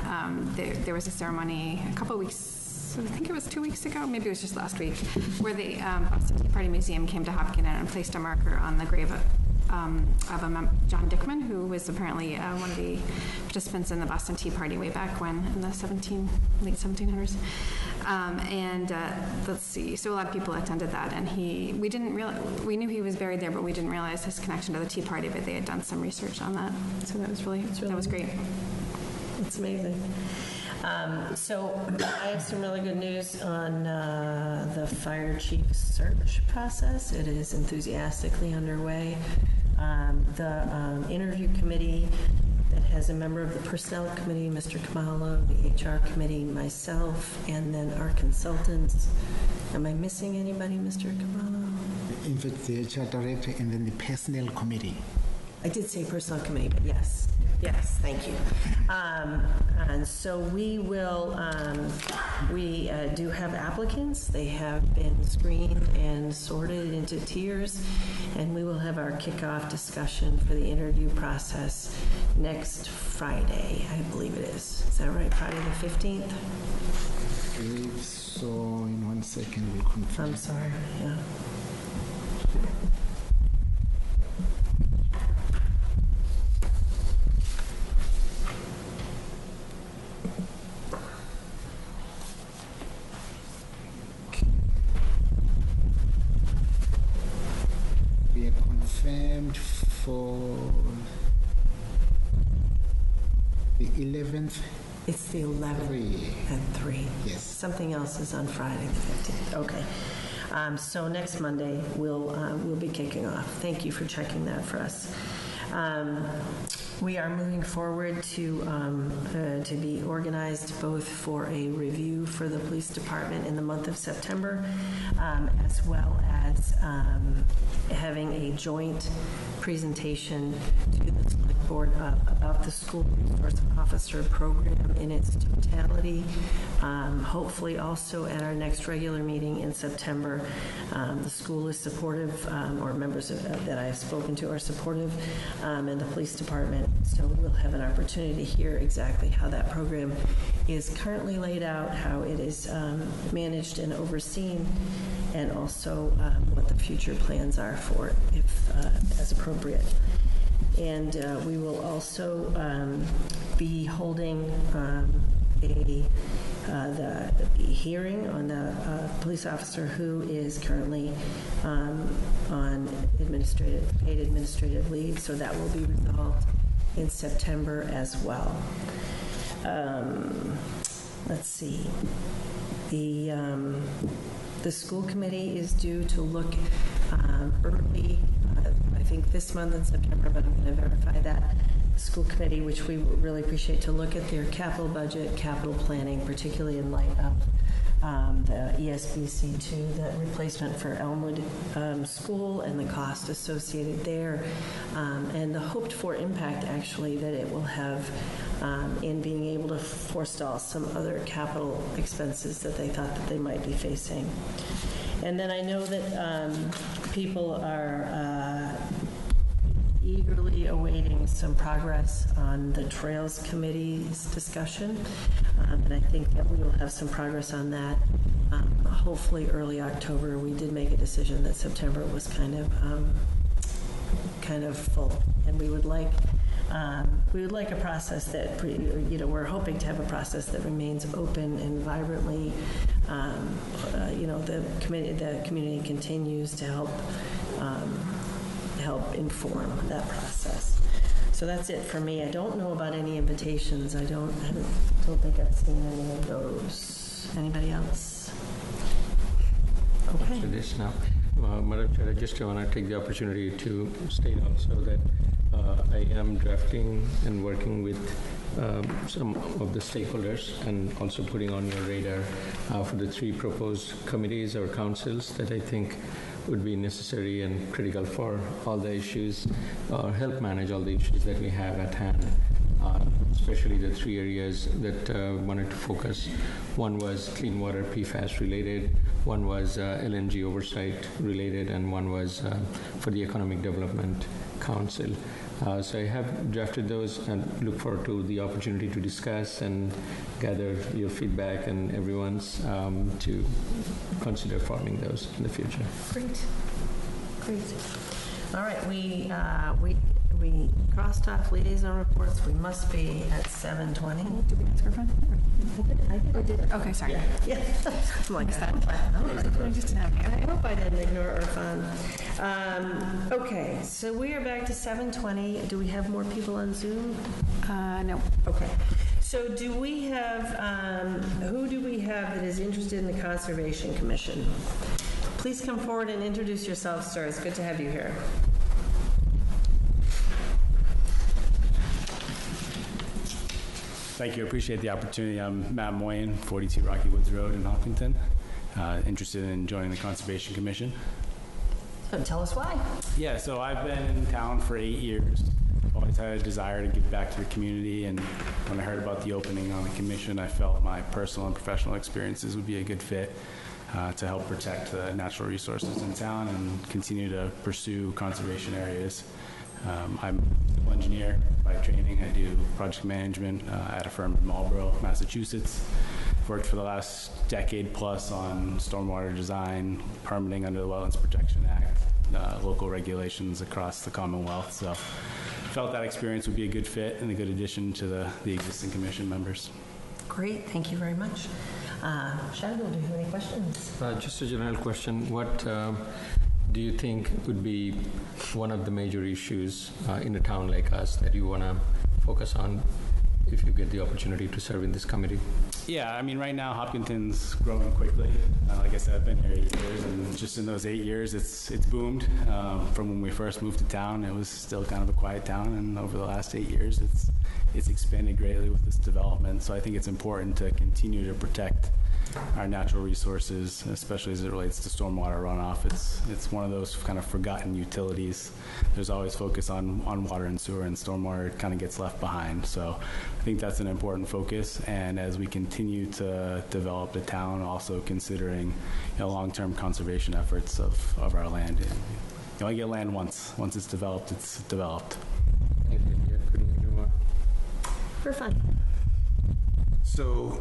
there was a ceremony a couple of weeks, I think it was 2 weeks ago, maybe it was just last week, where the Boston Tea Party Museum came to Hopkinton and placed a marker on the grave of John Dickman, who was apparently one of the participants in the Boston Tea Party way back when, in the late 1700s. Let's see, so a lot of people attended that, and we knew he was buried there, but we didn't realize his connection to the Tea Party, but they had done some research on that, so that was great. That's amazing. So I have some really good news on the fire chief search process. It is enthusiastically underway. The interview committee that has a member of the personnel committee, Mr. Kamalo, the HR committee, myself, and then our consultants. Am I missing anybody, Mr. Kamalo? In fact, the HR director and then the personnel committee. I did say personnel committee, but yes. Yes, thank you. And so we will, we do have applicants. They have been screened and sorted into tiers, and we will have our kickoff discussion for the interview process next Friday, I believe it is. Is that right, Friday the 15th? I believe so. In 1 second, we'll confirm. I'm sorry, yeah. We are confirmed for the 11th. It's the 11th at 3. Yes. Something else is on Friday the 15th. Okay. So next Monday, we'll be kicking off. Thank you for checking that for us. We are moving forward to be organized both for a review for the police department in the month of September, as well as having a joint presentation to the select report about the school resource officer program in its totality. Hopefully also at our next regular meeting in September. The school is supportive, or members that I have spoken to are supportive, and the police department. So we'll have an opportunity to hear exactly how that program is currently laid out, how it is managed and overseen, and also what the future plans are for it, if as appropriate. And we will also be holding the hearing on the police officer who is currently on paid administrative leave, so that will be resolved in September as well. Let's see. The school committee is due to look early, I think this month in September, but I'm going to verify that. The school committee, which we really appreciate, to look at their capital budget, capital planning, particularly in light of the ESBC2, the replacement for Elmwood School and the cost associated there, and the hoped for impact actually that it will have in being able to forestall some other capital expenses that they thought that they might be facing. And then I know that people are eagerly awaiting some progress on the Trails Committee's discussion, and I think that we will have some progress on that hopefully early October. We did make a decision that September was kind of full, and we would like a process that, we're hoping to have a process that remains open and vibrantly, the community continues to help inform that process. So that's it for me. I don't know about any invitations. I don't think I've seen any of those. Anybody else? Okay. After this now, Madam Chair, I just want to take the opportunity to state also that I am drafting and working with some of the stakeholders and also putting on your radar for the 3 proposed committees or councils that I think would be necessary and critical for all the issues, or help manage all the issues that we have at hand, especially the 3 areas that wanted to focus. One was clean water PFAS related, one was LNG oversight related, and one was for the Economic Development Council. So I have drafted those and look forward to the opportunity to discuss and gather your feedback and everyone's to consider forming those in the future. Great. All right, we crossed off liaison reports. We must be at 7:20. Did we ask her friend? I did. Okay, sorry. Yeah. I'm like, I hope I didn't ignore Irfan. Okay, so we are back to 7:20. Do we have more people on Zoom? No. Okay. So do we have, who do we have that is interested in the Conservation Commission? Please come forward and introduce yourself, sir. It's good to have you here. Thank you. I appreciate the opportunity. I'm Matt Moyen, 42 Rocky Woods Road in Hopkinton. Interested in joining the Conservation Commission. So tell us why. Yeah, so I've been in town for 8 years. Always had a desire to give back to the community, and when I heard about the opening on the commission, I felt my personal and professional experiences would be a good fit to help protect the natural resources in town and continue to pursue conservation areas. I'm a civil engineer by training. I do project management at a firm in Marlborough, Massachusetts. Worked for the last decade plus on stormwater design, permitting under the Wetlands Protection Act, local regulations across the Commonwealth. So felt that experience would be a good fit and a good addition to the existing commission members. Great, thank you very much. Shandul, do you have any questions? Just a general question. What do you think would be one of the major issues in a town like us that you want to focus on if you get the opportunity to serve in this committee? Yeah, I mean, right now Hopkinton's growing quickly. Like I said, I've been here 8 years, and just in those 8 years, it's boomed. From when we first moved to town, it was still kind of a quiet town, and over the last 8 years, it's expanded greatly with this development. So I think it's important to continue to protect our natural resources, especially as it relates to stormwater runoff. It's one of those kind of forgotten utilities. There's always focus on water and sewer, and stormwater kind of gets left behind. So I think that's an important focus. And as we continue to develop the town, also considering long-term conservation efforts of our land. You only get land once. Once it's developed, it's developed. Thank you. Yeah, couldn't agree more. We're fine. So,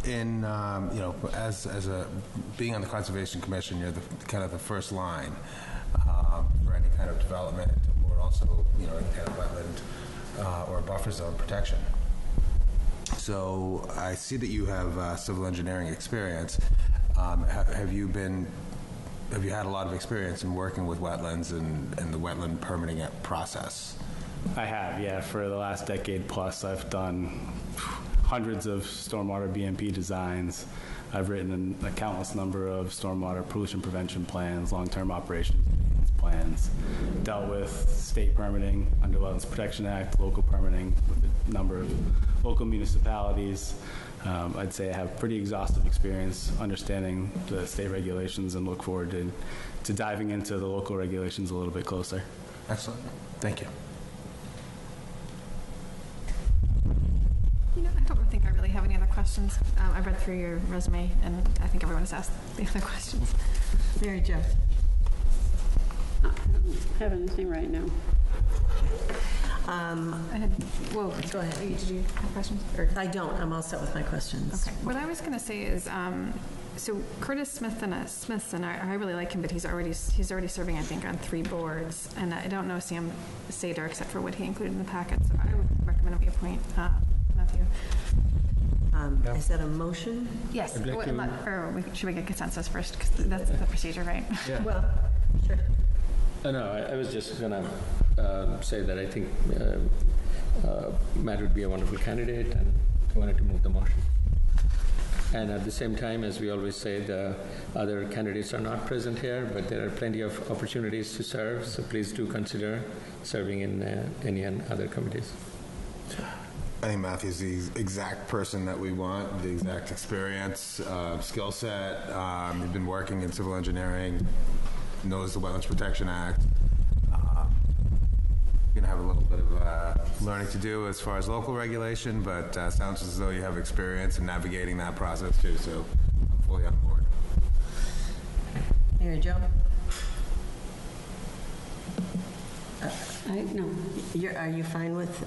in as a being on the Conservation Commission, you're the kind of the first line for any kind of development, or also any kind of wetland or buffer zone protection. So I see that you have civil engineering experience. Have you had a lot of experience in working with wetlands and the wetland permitting process? I have, yeah. For the last decade plus, I've done hundreds of stormwater BMP designs. I've written a countless number of stormwater pollution prevention plans, long-term operations plans, dealt with state permitting under Wetlands Protection Act, local permitting with a number of local municipalities. I'd say I have pretty exhaustive experience understanding the state regulations, and look forward to diving into the local regulations a little bit closer. Excellent. Thank you. I don't think I really have any other questions. I've read through your resume, and I think everyone has asked the other questions. Mary Jo. I don't have anything right now. Go ahead. Did you have questions? I don't. I'm all set with my questions. Okay. What I was going to say is, so Curtis Smithson, I really like him, but he's already serving, I think, on 3 boards, and I don't know Sam Sater except for what he included in the packet. So I would recommend we appoint Matthew. Is that a should Yes. I'd like to- Or should we get consensus first? Because that's the procedure, right? Yeah. Well, sure. No, I was just going to say that I think Matt would be a wonderful candidate, and I wanted to move the motion. And at the same time, as we always say, the other candidates are not present here, but there are plenty of opportunities to serve, so please do consider serving in any and other committees. I think Matthew's the exact person that we want, the exact experience, skill set. He's been working in civil engineering, knows the Wetlands Protection Act. You're going to have a little bit of learning to do as far as local regulation, but sounds as though you have experience in navigating that process too, so I'm fully on board. Mary Jo? No. Are you fine with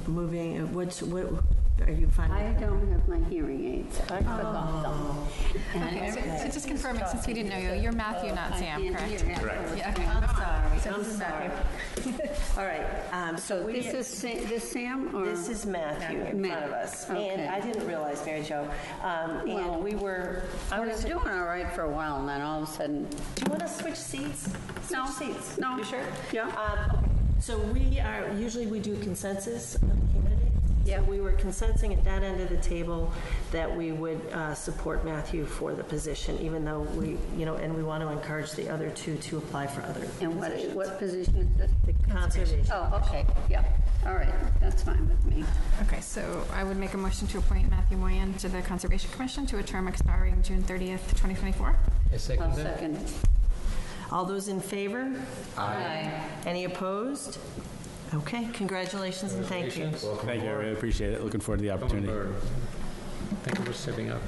moving? What are you fine with? I don't have my hearing aids. I forgot them. Okay, so just confirming, since we didn't know you, you're Matthew, not Sam, correct? Correct. Yeah, okay. I'm sorry. So I'm this is sorry. All right. So this is this Sam, or? This is Matthew in front of us. Okay. And I didn't realize, Mary Jo. Well, and we were... I was doing all right for a while, and then all of a sudden... Do you want to switch seats? No. Switch seats. No. You sure? Yeah. Okay. So usually we do consensus of the candidate. Yeah. So we were consenting at that end of the table that we would support Matthew for the position, even though we, and we want to encourage the other 2 to apply for other And positions. what position is this? The conservation. Oh, okay, yeah. All right, that's fine with me. Okay, so I would make a motion to appoint Matthew Moyen to the Conservation Commission to a term expiring June 30th, 2024. A second. I'll second. All those in favor? Aye. Any opposed? Okay, congratulations and thank you. Welcome Thank you. I aboard. really appreciate it. Looking forward to the Welcome opportunity. aboard. Thank you for stepping up.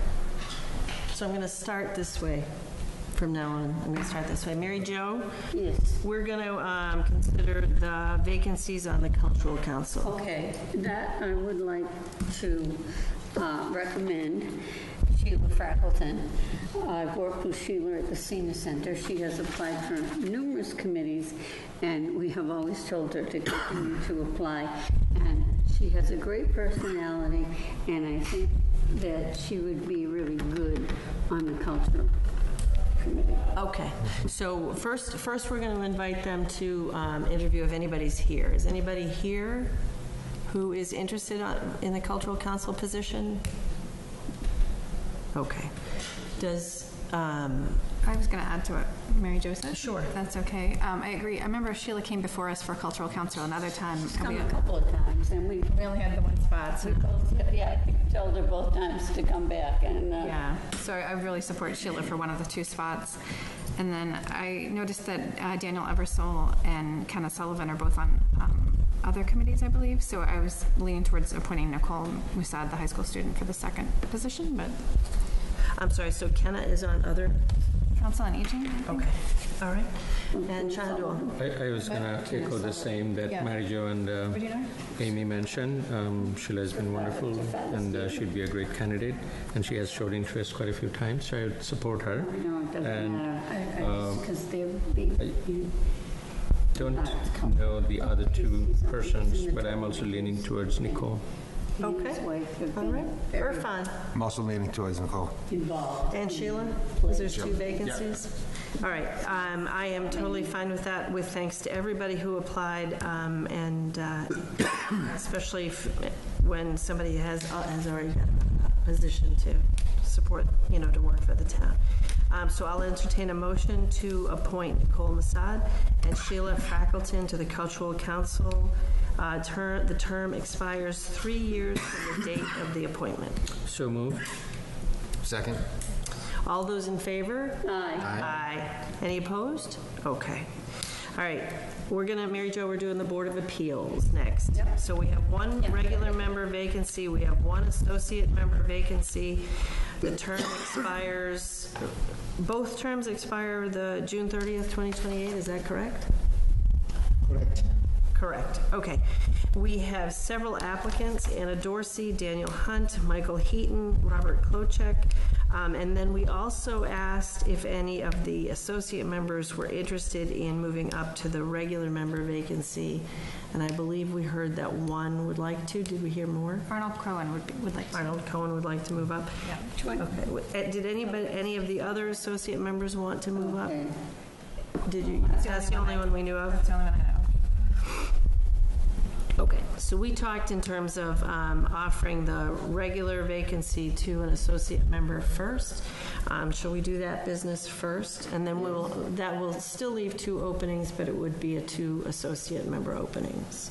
So I'm going to start this way from now on. I'm going to start this way. Mary Jo, Yes. we're going to consider the vacancies on the Cultural Council. Okay, that I would like to recommend Sheila Frackleton. I've worked with Sheila at the Senior Center. She has applied for numerous committees, and we have always told her to continue to apply. And she has a great personality, and I think that she would be really good on the cultural committee. Okay, so first we're going to invite them to interview if anybody's here. Is anybody here who is interested in the cultural council position? Okay. Does, I was going to add to what Mary Jo said. Sure. If that's okay. I agree. I remember Sheila came before us for cultural council another time. She's come a couple of times, and we only had the one spot. So. yeah, I told her both times to come back, and yeah. So I really support Sheila for one of the 2 spots. And then I noticed that Daniel Eversole and Kenneth Sullivan are both on other committees, I believe. So I was leaning towards appointing Nicole Musad, the high school student, for the 2nd position. But I'm sorry, so Kenna is on other? Council on Aging, I think. Okay, all right. And Chandua? I was going to echo the same that Mary Jo and Amy mentioned. Sheila has been wonderful, and she'd be a great candidate, and she has showed interest quite a few times, so I would support her. no, it doesn't matter, because they're Don't know the other 2 persons, but I'm also leaning towards Nicole. Okay, all right. Irfan? I'm also leaning towards Nicole. involved. And Sheila? Because there's 2 vacancies? All right, I am totally fine with that, with thanks to everybody who applied, and especially when somebody has already got a position to support, to work for the town. So I'll entertain a motion to appoint Nicole Musad and Sheila Frackleton to the Cultural Council. The term expires 3 years from the date of the appointment. So moved. Second? All those in favor? Aye. Aye. Any opposed? Okay. All right. Mary Jo, we're doing the Board of Appeals next. Yep. So we have 1 regular member vacancy. We have 1 associate member vacancy. The term expires, both terms expire the June 30th, 2028. Is that correct? Correct. Correct. Okay. We have several applicants: Anna Dorsey, Daniel Hunt, Michael Heaton, Robert Klochek. And then we also asked if any of the associate members were interested in moving up to the regular member vacancy. And I believe we heard that 1 would like to. Did we hear more? Arnold Cohen would like to. Arnold Cohen would like to move up. Yeah. Which one? Okay. Did any of the other associate members want to move up? Okay. Did you? That's the only one we knew of? That's the only one I know. Okay, so we talked in terms of offering the regular vacancy to an associate member first. Shall we do that business first? And then that will still leave 2 openings, but it would be 2 associate member openings.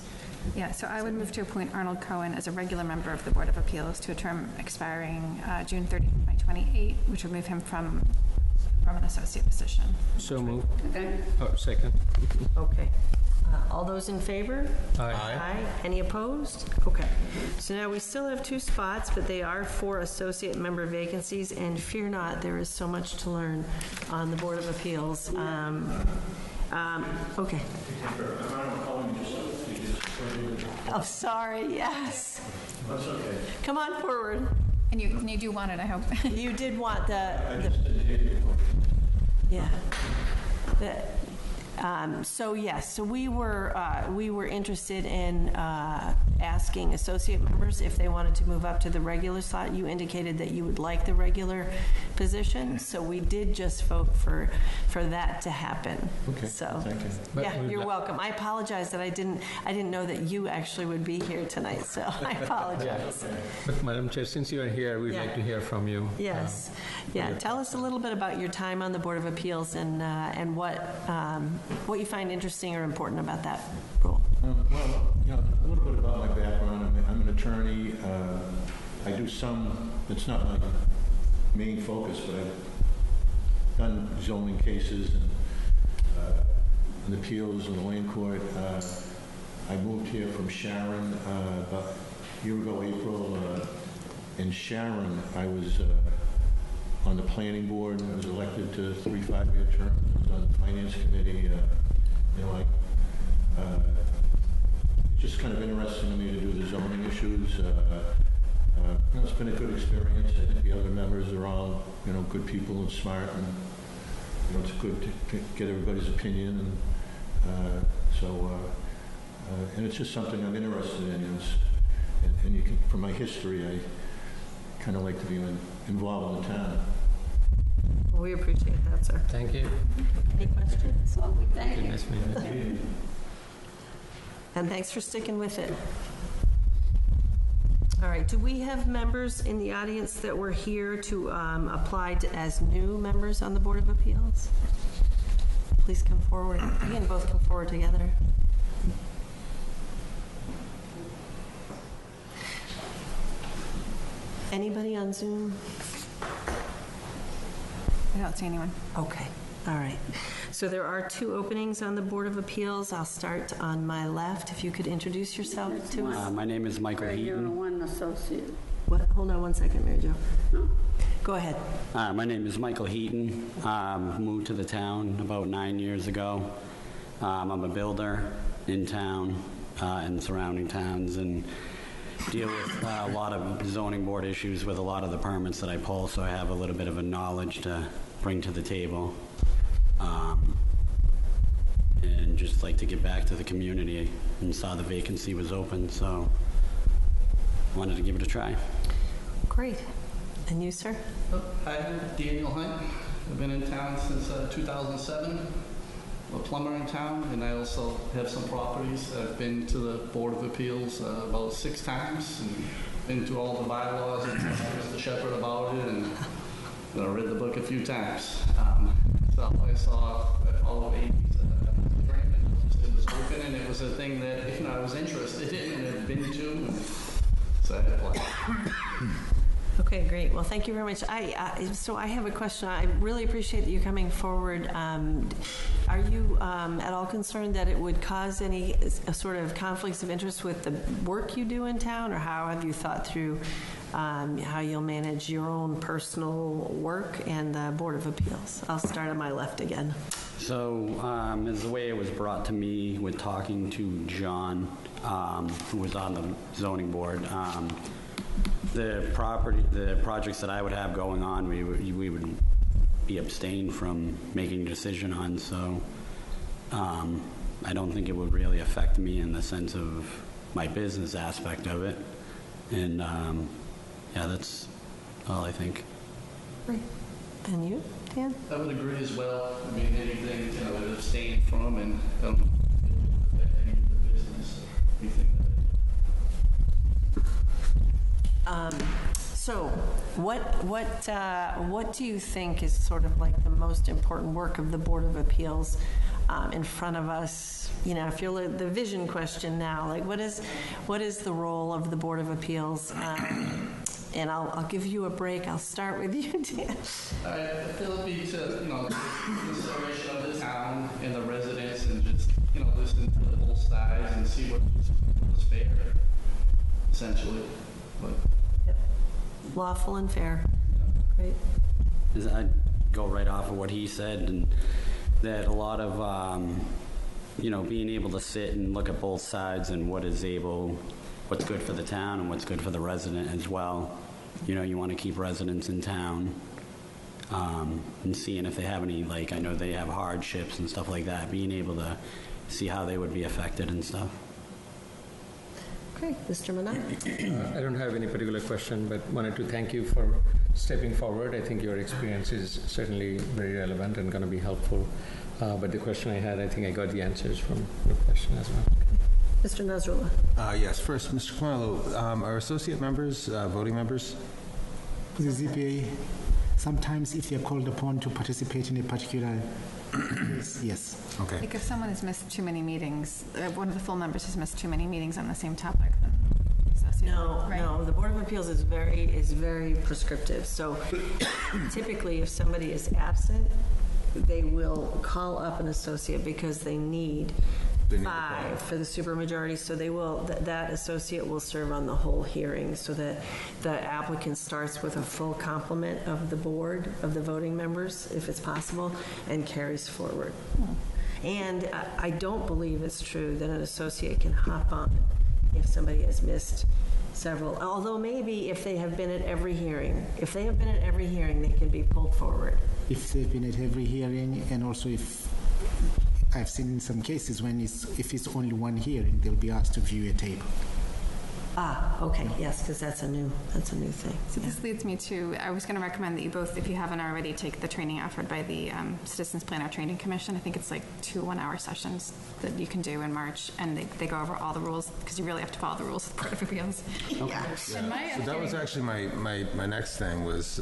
Yeah, so I would move to appoint Arnold Cohen as a regular member of the Board of Appeals to a term expiring June 30, 2028, which would move him from an associate position. So moved. Okay. Oh, second. Okay. All those in favor? Aye. Aye. Any opposed? Okay. So now we still have 2 spots, but they are for associate member vacancies, and fear not, there is so much to learn on the Board of Appeals. Okay. Oh, sorry, yes. That's okay. Come on forward. And you do want it, I hope. You did want the yeah. So yes, so we were interested in asking associate members if they wanted to move up to the regular slot. You indicated that you would like the regular position, so we did just vote for that to happen. Okay. So thank you. yeah, you're welcome. I apologize that I didn't know that you actually would be here tonight. So I apologize. But Madam Chair, since you are here, we'd Yeah. like to hear from you. Yes. Yeah. Tell us a little bit about your time on the Board of Appeals and what you find interesting or important about that role. Well, a little bit about my background. I'm an attorney. I do some, it's not my main focus, but I've done zoning cases and appeals in the land court. I moved here from Sharon about a year ago, April. In Sharon, I was on the planning board. I was elected to 3 5-year terms. I was on the finance committee. It's just kind of interesting to me to do the zoning issues. It's been a good experience. I think the other members are all, good people and smart, and it's good to get everybody's opinion, and it's just something I'm interested in. And you can, from my history, I kind of like to be involved in the town. Well, we appreciate that, sir. Thank you. Any questions? Well, we thank you. Nice meeting you. And thanks for sticking with it. All right, do we have members in the audience that were here to apply as new members on the Board of Appeals? Please come forward. You can both come forward together. Anybody on Zoom? I don't see anyone. Okay, all right. So there are 2 openings on the Board of Appeals. I'll start on my left. If you could introduce yourself to us. My name is Michael You're Heaton. one associate. What? Hold on one second, Mary Jo. Go ahead. My name is Michael Heaton. Moved to the town about 9 years ago. I'm a builder in town and surrounding towns, and deal with a lot of zoning board issues with a lot of the permits that I pull, so I have a little bit of a knowledge to bring to the table. And just like to get back to the community, and saw the vacancy was open, so wanted to give it a try. Great. And you, sir? Hi, I'm Daniel Hunt. I've been in town since 2007. I'm a plumber in town, and I also have some properties. I've been to the Board of Appeals about 6 times, and been through all the bylaws and talked to Mr. Shepherd about it, and I read the book a few times. So I saw all of Amy's agreement. It was open, and it was a thing that I was interested in and had been to, and so I applied. Okay, great. Well, thank you very much. So I have a question. I really appreciate that you're coming forward. Are you at all concerned that it would cause any sort of conflicts of interest with the work you do in town, or how have you thought through how you'll manage your own personal work and the Board of Appeals? I'll start on my left again. So, as the way it was brought to me with talking to John, who was on the zoning board, the projects that I would have going on, we would be abstained from making a decision on, so I don't think it would really affect me in the sense of my business aspect of it. And yeah, that's all I think. Great. And you, Dan? I would agree as well. I mean, anything I would abstain from, and I don't affect any of the business or anything that So, what do you think is sort of like the most important work of the Board of Appeals in front of us? If you're the vision question now, like what is the role of the Board of Appeals? And I'll give you a break. I'll start with you, Dan. I feel it'd be to the consideration of the town and the residents, and just listen to both sides and see what is fair, essentially. But lawful and fair. Great. I'd go right off of what he said, and that a lot of being able to sit and look at both sides and what's good for the town and what's good for the resident as well. You want to keep residents in town, and seeing if they have any, I know they have hardships and stuff like that, being able to see how they would be affected and stuff. Great. Mr. Manat? I don't have any particular question, but wanted to thank you for stepping forward. I think your experience is certainly very relevant and going to be helpful. But the question I had, I think I got the answers from your question as well. Mr. Nasrullah? Yes. First, Mr. Khumalo, are associate members voting members? The ZBA, sometimes if they're called upon to participate in a particular yes. Okay. Like if someone has missed too many meetings, one of the full members has missed too many meetings on the same topic, then No, the Board of Appeals is very prescriptive. So typically, if somebody is absent, they will call up an associate because they need 5 for the supermajority. So that associate will serve on the whole hearing, so that the applicant starts with a full complement of the board, of the voting members, if it's possible, and carries forward. And I don't believe it's true that an associate can hop on if somebody has missed several, although maybe if they have been at every hearing. If they have been at every hearing, they can be pulled forward. If they've been at every hearing, and also if I've seen in some cases if it's only one hearing, they'll be asked to view a tape. Okay, yes, because that's a new thing. So this leads me to, I was going to recommend that you both, if you haven't already, take the training offered by the Citizens Planner Training Commission. I think it's like 2 one-hour sessions that you can do in March, and they go over all the rules, because you really have to follow the rules of the Board of Appeals. Yeah. So that was actually my next thing, was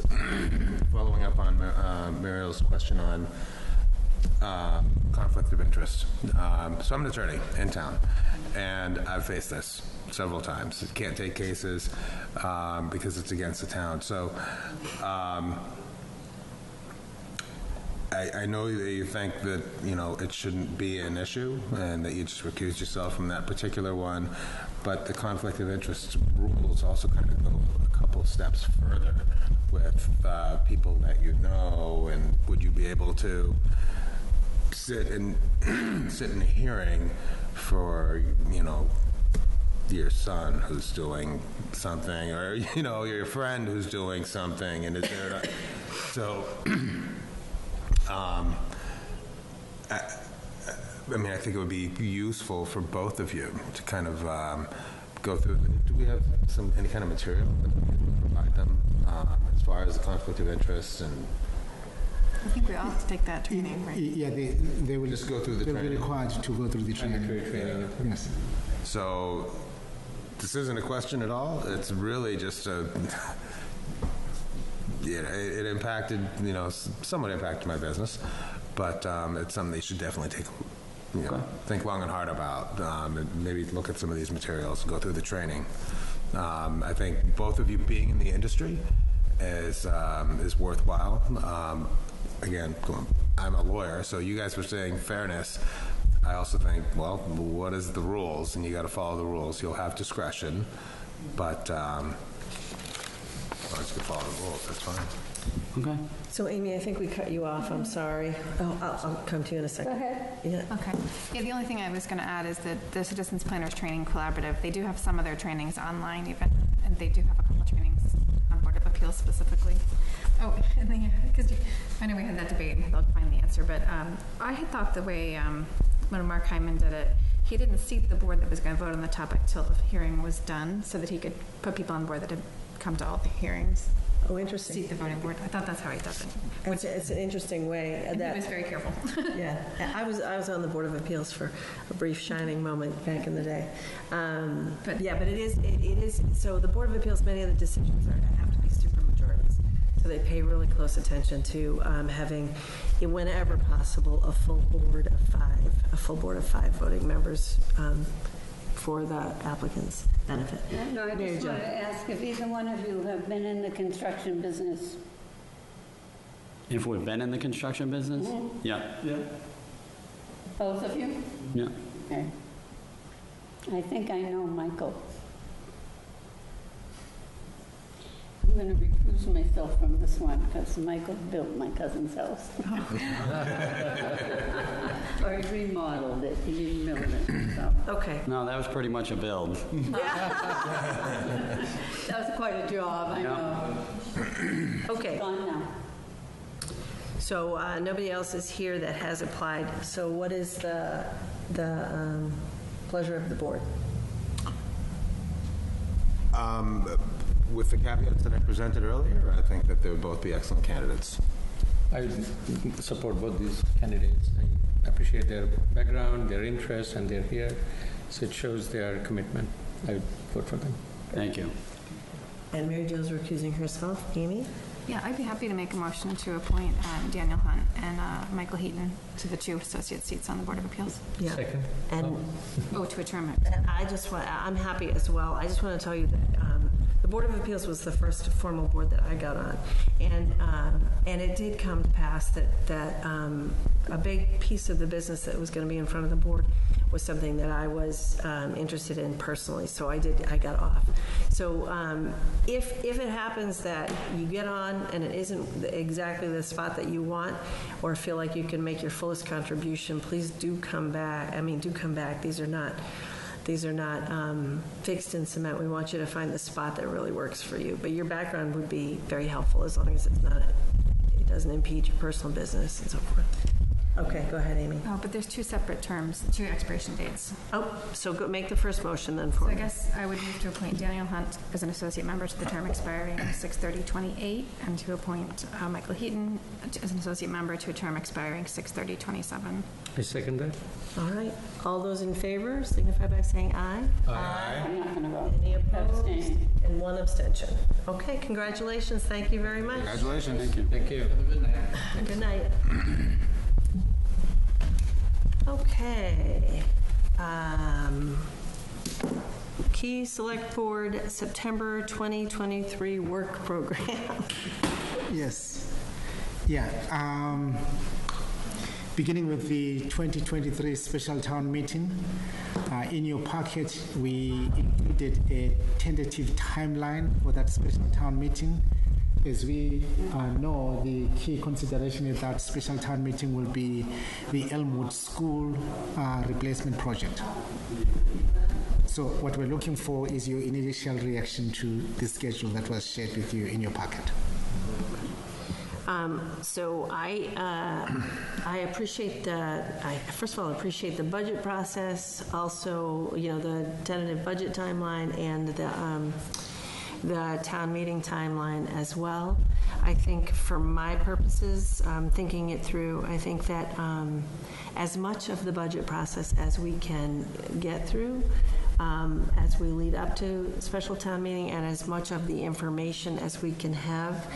following up on Muriel's question on conflict of interest. So I'm an attorney in town, and I've faced this several times. Can't take cases because it's against the town. So I know that you think that, it shouldn't be an issue and that you just recuse yourself from that particular one, but the conflict of interest rules also kind of go a couple steps further with people that you know, and would you be able to sit in a hearing for, your son who's doing something, or, your friend who's doing something, and is there so I think it would be useful for both of you to kind of go through. Do we have any kind of material that we can provide them as far as the conflict of interest? And I think we all have to take that training, right? Yeah, they will just go through the training. They'll be required to go through the training. Yes. So this isn't a question at all. It's really just it impacted, somewhat impacted my business, but it's something they should definitely take, think long and hard about. And maybe look at some of these materials and go through the training. I think both of you being in the industry is worthwhile. Again, I'm a lawyer, so you guys were saying fairness. I also think, well, what is the rules? And you got to follow the rules. You'll have discretion, but as long as you can follow the rules, that's fine. Okay. So, Amy, I think we cut you off. I'm sorry. Oh, I'll come to you in a second. Go ahead. Yeah. Okay. Yeah, the only thing I was going to add is that the Citizens Planners Training Collaborative, they do have some of their trainings online even, and they do have a couple trainings on Board of Appeals specifically. Oh, and because I know we had that debate, and I'll find the answer, but I had thought the way when Mark Hyman did it, he didn't seat the board that was going to vote on the topic till the hearing was done, so that he could put people on board that had come to all the hearings. Oh, interesting. Seat the voting board. I thought that's how he does it. It's an interesting way. He was very careful. Yeah, I was on the Board of Appeals for a brief shining moment back in the day. But it is. So the Board of Appeals, many of the decisions have to be supermajorities. So they pay really close attention to having, whenever possible, a full board of five voting members for the applicant's benefit. No, I just want to ask if either one of you have been in the construction business. If we've been in the construction business? Mm-hmm. Yeah. Both of you? Yeah. Okay. I think I know Michael. I'm going to recuse myself from this one because Michael built my cousin's house. Or he remodeled it. He didn't build it. So. Okay. No, that was pretty much a build. That was quite a job, I know. Okay. Gone now. So nobody else is here that has applied. So what is the pleasure of the board? With the caveats that I presented earlier, I think that they would both be excellent candidates. I support both these candidates. I appreciate their background, their interest, and they're here. So it shows their commitment. I would vote for them. Thank you. And Mary Jo's recusing herself. Amy? Yeah, I'd be happy to make a motion to appoint Daniel Hunt and Michael Heaton to the 2 associate seats on the Board of Appeals. Yeah. Second. And to a term. I'm happy as well. I just want to tell you that the Board of Appeals was the first formal board that I got on, and it did come to pass that a big piece of the business that was going to be in front of the board was something that I was interested in personally. So I got off. So if it happens that you get on and it isn't exactly the spot that you want, or feel like you can make your fullest contribution, please do come back. Do come back. These are not fixed in cement. We want you to find the spot that really works for you. But your background would be very helpful as long as it doesn't impede your personal business and so forth. Okay, go ahead, Amy. Oh, but there's two separate terms, two expiration dates. Oh, so go make the first motion then So for I me. guess I would move to appoint Daniel Hunt as an associate member to the term expiring 6/30/28, and to appoint Michael Heaton as an associate member to a term expiring 6/30/27. I second that. All right, all those in favor signify by saying aye. I'm not going to vote. Any opposed? Abstain. And one abstention. Okay, congratulations, thank you very much. Congratulations. Thank you. Thank you. Have a good night. Good night. Okay. Key Select Board September 2023 Work Program. Yes. Yeah. Beginning with the 2023 special town meeting, in your packet we included a tentative timeline for that special town meeting. As we know, the key consideration of that special town meeting will be the Elmwood School replacement project. So what we're looking for is your initial reaction to the schedule that was shared with you in your packet. So I appreciate first of all, I appreciate the budget process, also, the tentative budget timeline and the town meeting timeline as well. I think for my purposes, thinking it through, I think that as much of the budget process as we can get through as we lead up to special town meeting, and as much of the information as we can have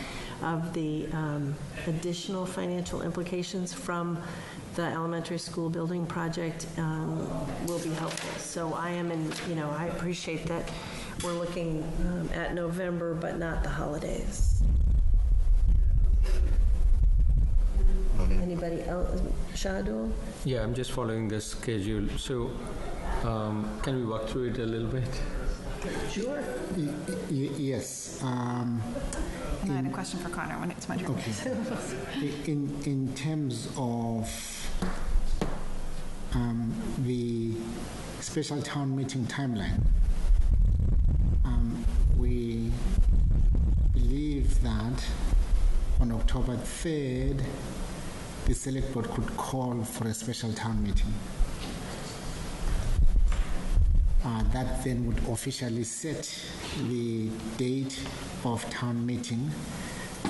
of the additional financial implications from the elementary school building project will be helpful. So I appreciate that we're looking at November, but not the holidays. Anybody else? Shadul? Yeah, I'm just following the schedule. So can we walk through it a little bit? Sure. Yes. I had a question for Connor when it's my turn. Okay. In terms of the special town meeting timeline, we believe that on October 3rd, the Select Board could call for a special town meeting. That then would officially set the date of town meeting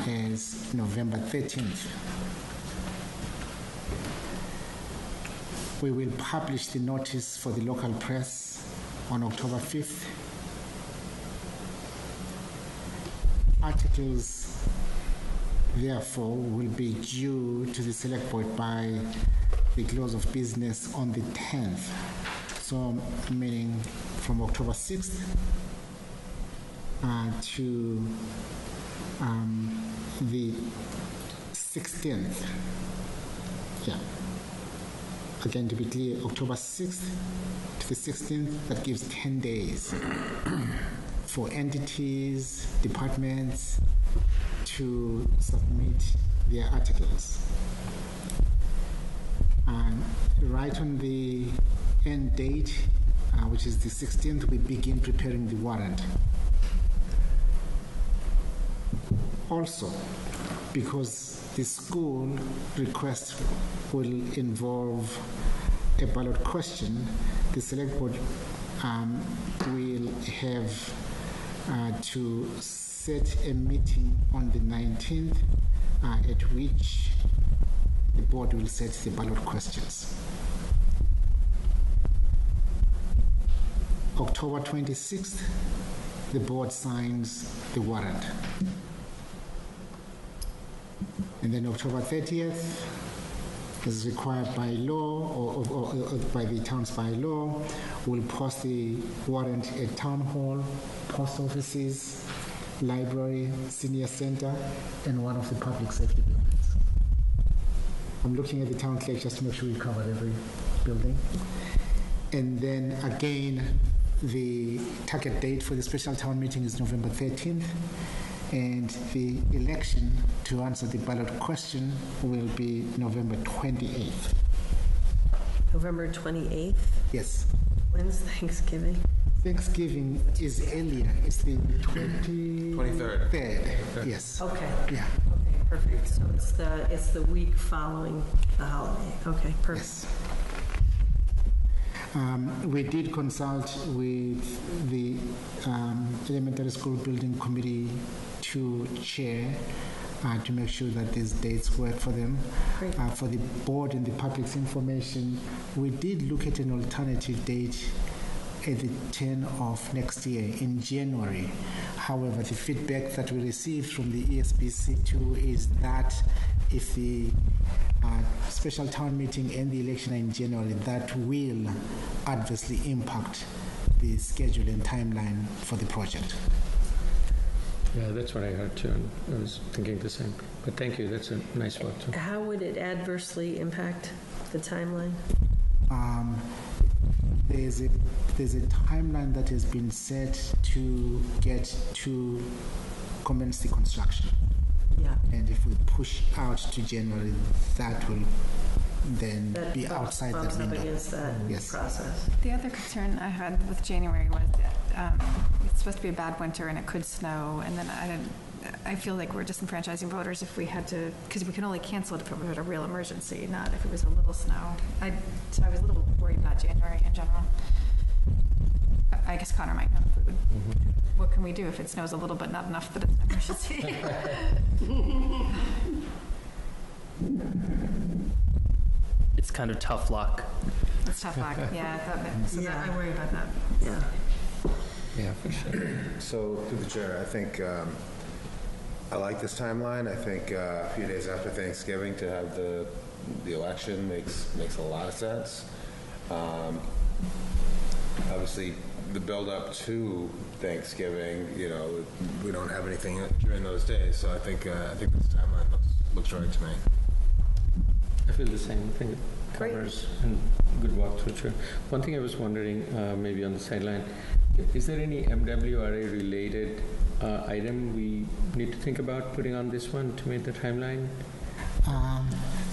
as November 13th. We will publish the notice for the local press on October 5th. Articles, therefore, will be due to the Select Board by the close of business on the 10th. So, meaning from October 6th to the 16th. Yeah. Again, to be clear, October 6th to the 16th, that gives 10 days for entities, departments to submit their articles. And right on the end date, which is the 16th, we begin preparing the warrant. Also, because the school request will involve a ballot question, the Select Board will have to set a meeting on the 19th at which the board will set the ballot questions. October 26th, the board signs the warrant. And then October 30th, as required by law or by the town's bylaw, we'll post the warrant at town hall, post offices, library, senior center, and one of the public safety buildings. I'm looking at the town clerk just to make sure we cover every building. And then again, the target date for the special town meeting is November 13th, and the election to answer the ballot question will be November 28th. November 28th? Yes. When's Thanksgiving? Thanksgiving is earlier. It's the 23rd. Third. Yes. Okay. Yeah. Okay. Perfect. So it's the week following the holiday. Okay, perfect. We did consult with the elementary school building committee to chair to make sure that these dates work for them. For the board and the public's information, we did look at an alternative date at the turn of next year in January. However, the feedback that we received from the ESBC2 is that if the special town meeting and the election are in January, that will adversely impact the schedule and timeline for the project. Yeah, that's what I heard too, and I was thinking the same. But thank you, that's a nice work too. How would it adversely impact the timeline? There's a timeline that has been set to get to commence the construction. Yeah. And if we push out to January, that will then be outside that window. Up against that process. The other concern I had with January was that it's supposed to be a bad winter and it could snow, and then I feel like we're disenfranchising voters if we had to, because we can only cancel it if it was a real emergency, not if it was a little snow. So I was a little worried about January in general. I guess Connor might know if we would. What can we do if it snows a little but not enough that it's an emergency? It's kind of tough luck. It's tough luck. Yeah, I worry about that. Yeah. Yeah, for sure. So, through the chair, I think I like this timeline. I think a few days after Thanksgiving to have the election makes a lot of sense. Obviously, the build-up to Thanksgiving, we don't have anything during those days. So I think this timeline looks right to me. I feel the same. I think it covers and good walkthrough. Sure. One thing I was wondering, maybe on the sideline, is there any MWRA related item we need to think about putting on this one to make the timeline?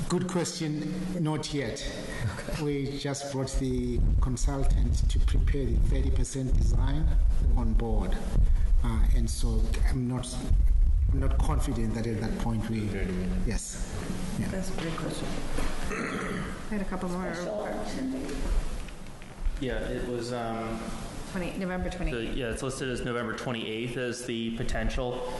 Good question. Not yet. Okay. We just brought the consultant to prepare the 30% design on board, and so I'm not confident that at that point we. Yes. Yeah. That's a great question. I had a couple more. Yeah, it was November 28th. So, yeah, it's listed as November 28th as the potential.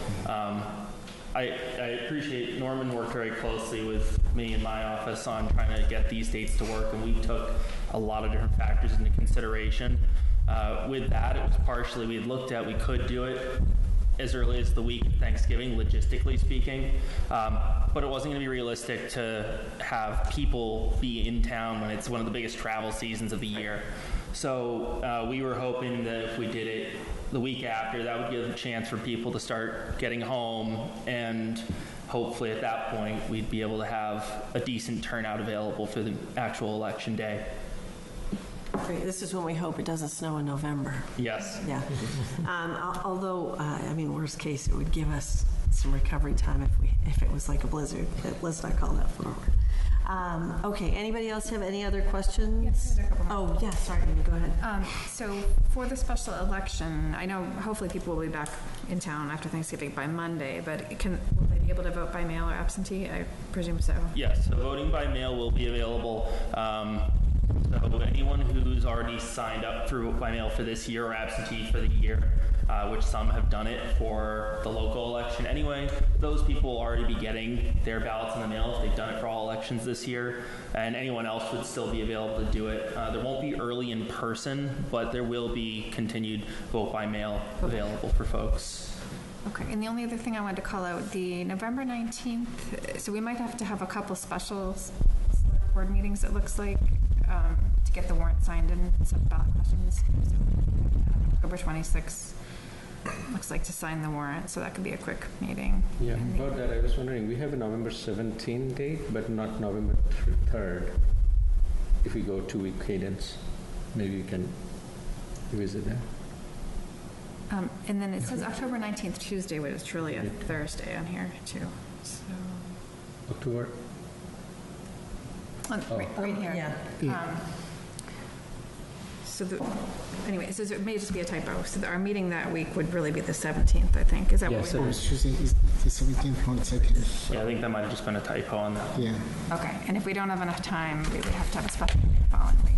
I appreciate Norman worked very closely with me in my office on trying to get these dates to work, and we took a lot of different factors into consideration. With that, it was partially we had looked at we could do it as early as the week of Thanksgiving, logistically speaking, but it wasn't going to be realistic to have people be in town when it's one of the biggest travel seasons of the year. So we were hoping that if we did it the week after, that would give a chance for people to start getting home, and hopefully at that point we'd be able to have a decent turnout available for the actual election day. Great. This is when we hope it doesn't snow in November. Yes. Yeah. Although, worst case, it would give us some recovery time if it was like a blizzard. But let's not call that forward. Okay. Anybody else have any other questions? Yes, a couple more. Oh, yes. Sorry, Amy, go ahead. So for the special election, I know hopefully people will be back in town after Thanksgiving by Monday, but will they be able to vote by mail or absentee? I presume so. Yes. So voting by mail will be available. So anyone who's already signed up through by mail for this year or absentee for the year, which some have done it for the local election anyway, those people will already be getting their ballots in the mail if they've done it for all elections this year, and anyone else would still be available to do it. There won't be early in person, but there will be continued vote by mail available for folks. Okay, and the only other thing I wanted to call out, the November 19th, so we might have to have a couple special select board meetings, it looks like, to get the warrant signed and some ballot questions. So, October 26th, looks like, to sign the warrant, so that could be a quick meeting. Yeah, about that I was wondering, we have a November 17 date, but not November 3rd. If we go 2-week cadence, maybe we can revisit that. And then it says October 19th, Tuesday, but it's truly a Thursday on here, too. So. October? Right here. Yeah. Anyway, so it may just be a typo. So our meeting that week would really be the 17th, I think. Is that what we I was choosing is the 17th, 1 second. Yeah, I think that might have just been a typo on that. Yeah. Okay, and if we don't have enough time, we would have to have a special meeting the following week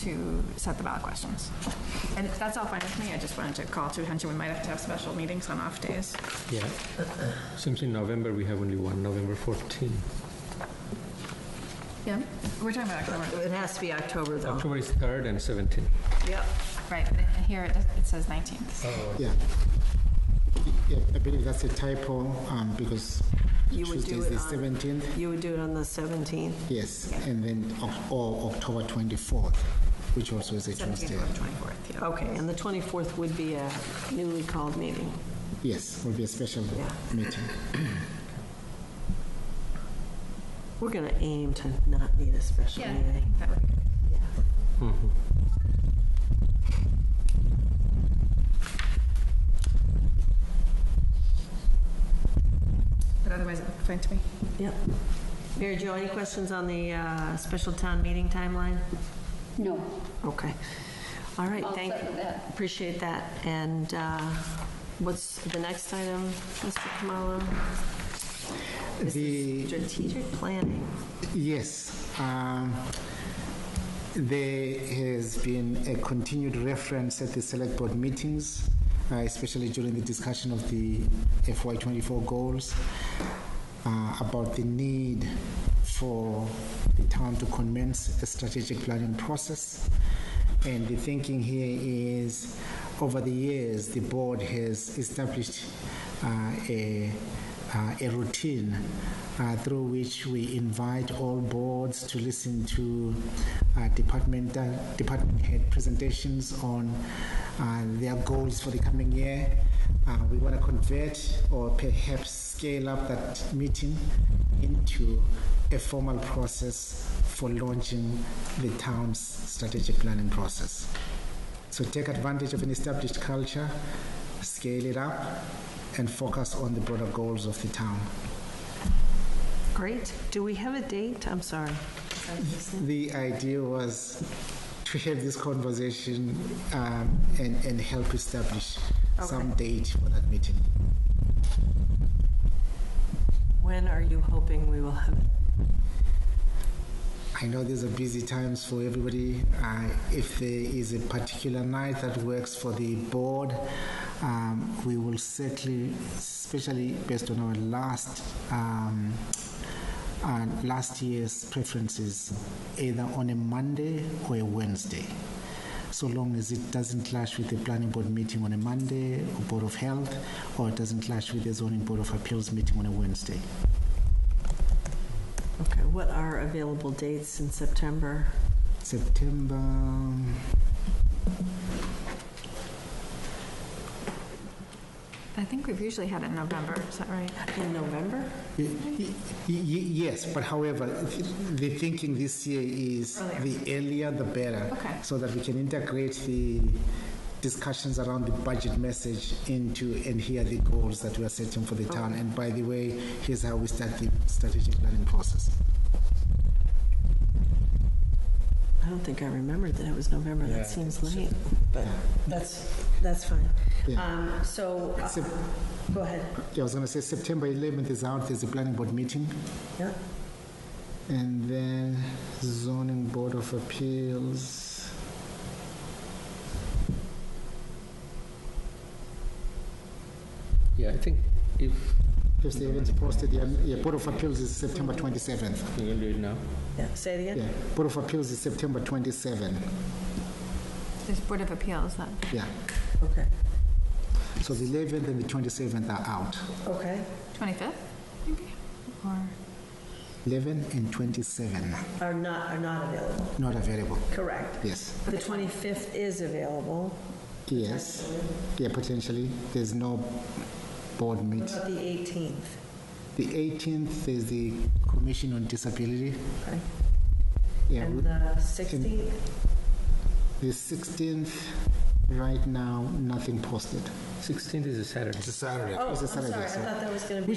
to set the ballot questions. And that's all fine with me. I just wanted to call to attention. We might have to have special meetings on off days. Yeah. Since in November we have only one, November 14. Yeah, we're talking about October. It has to be October, though. October is 3rd and 17th. Yep. Right, but here it says 19th. Yeah. Yeah, I believe that's a typo because You would Tuesday do is it the on- 17th. You would do it on the 17th? Yes, and then or October 24th, which also is a 17th Tuesday. or 24th, yeah. Okay, and the 24th would be a newly called meeting. Yes, will be a special meeting. We're going to aim to not need a special Yeah, I meeting. think that would be good. But otherwise, it's fine to me. Yep. Mary Jo, any questions on the special town meeting timeline? No. Okay. All right, All thank set you. with that. Appreciate that. And what's the next item, Mr. Kamalo? This The- is strategic planning. Yes. There has been a continued reference at the select board meetings, especially during the discussion of the FY24 goals, about the need for the town to commence a strategic planning process. And the thinking here is, over the years, the board has established a routine through which we invite all boards to listen to department head presentations on their goals for the coming year. We want to convert or perhaps scale up that meeting into a formal process for launching the town's strategic planning process. So take advantage of an established culture, scale it up, and focus on the broader goals of the town. Great. Do we have a date? I'm sorry. The idea was to have this conversation and help establish some date for that meeting. When are you hoping we will have it? I know these are busy times for everybody. If there is a particular night that works for the board, we will certainly, especially based on our last year's preferences, either on a Monday or a Wednesday. So long as it doesn't clash with the planning board meeting on a Monday or Board of Health, or it doesn't clash with the zoning board of appeals meeting on a Wednesday. Okay, what are available dates in September? September. I think we've usually had it in November, is that right? In November? Yes, but however, the thinking this year is the earlier the better, so that we can integrate the discussions around the budget message into and hear the goals that we are setting for the town. And by the way, here's how we start the strategic planning process. I don't think I remembered that it was November. Yeah, That seems late, but that's fine. Go ahead. Yeah, I was going to say September 11th is out. There's a planning board meeting. Yeah. And then zoning board of appeals. Yeah, I think if the event's posted, Board of Appeals is September 27th. You can do it now. Yeah, say it again? Yeah, Board of Appeals is September 27th. There's Board of Appeals then. Yeah. Okay. So the 11th and the 27th are out. Okay. 25th, maybe? Or 11 and 27 Are not available. not available. Correct. Yes. The 25th is available. Yes. Yeah, potentially. There's no board meet. What about the 18th? The 18th is the Commission on Disability. Okay. Yeah. And the 16th? The 16th right now, nothing posted. 16th is a Saturday. It's a Saturday. Oh, It's a I'm Saturday, sorry, I so- thought that was going to be.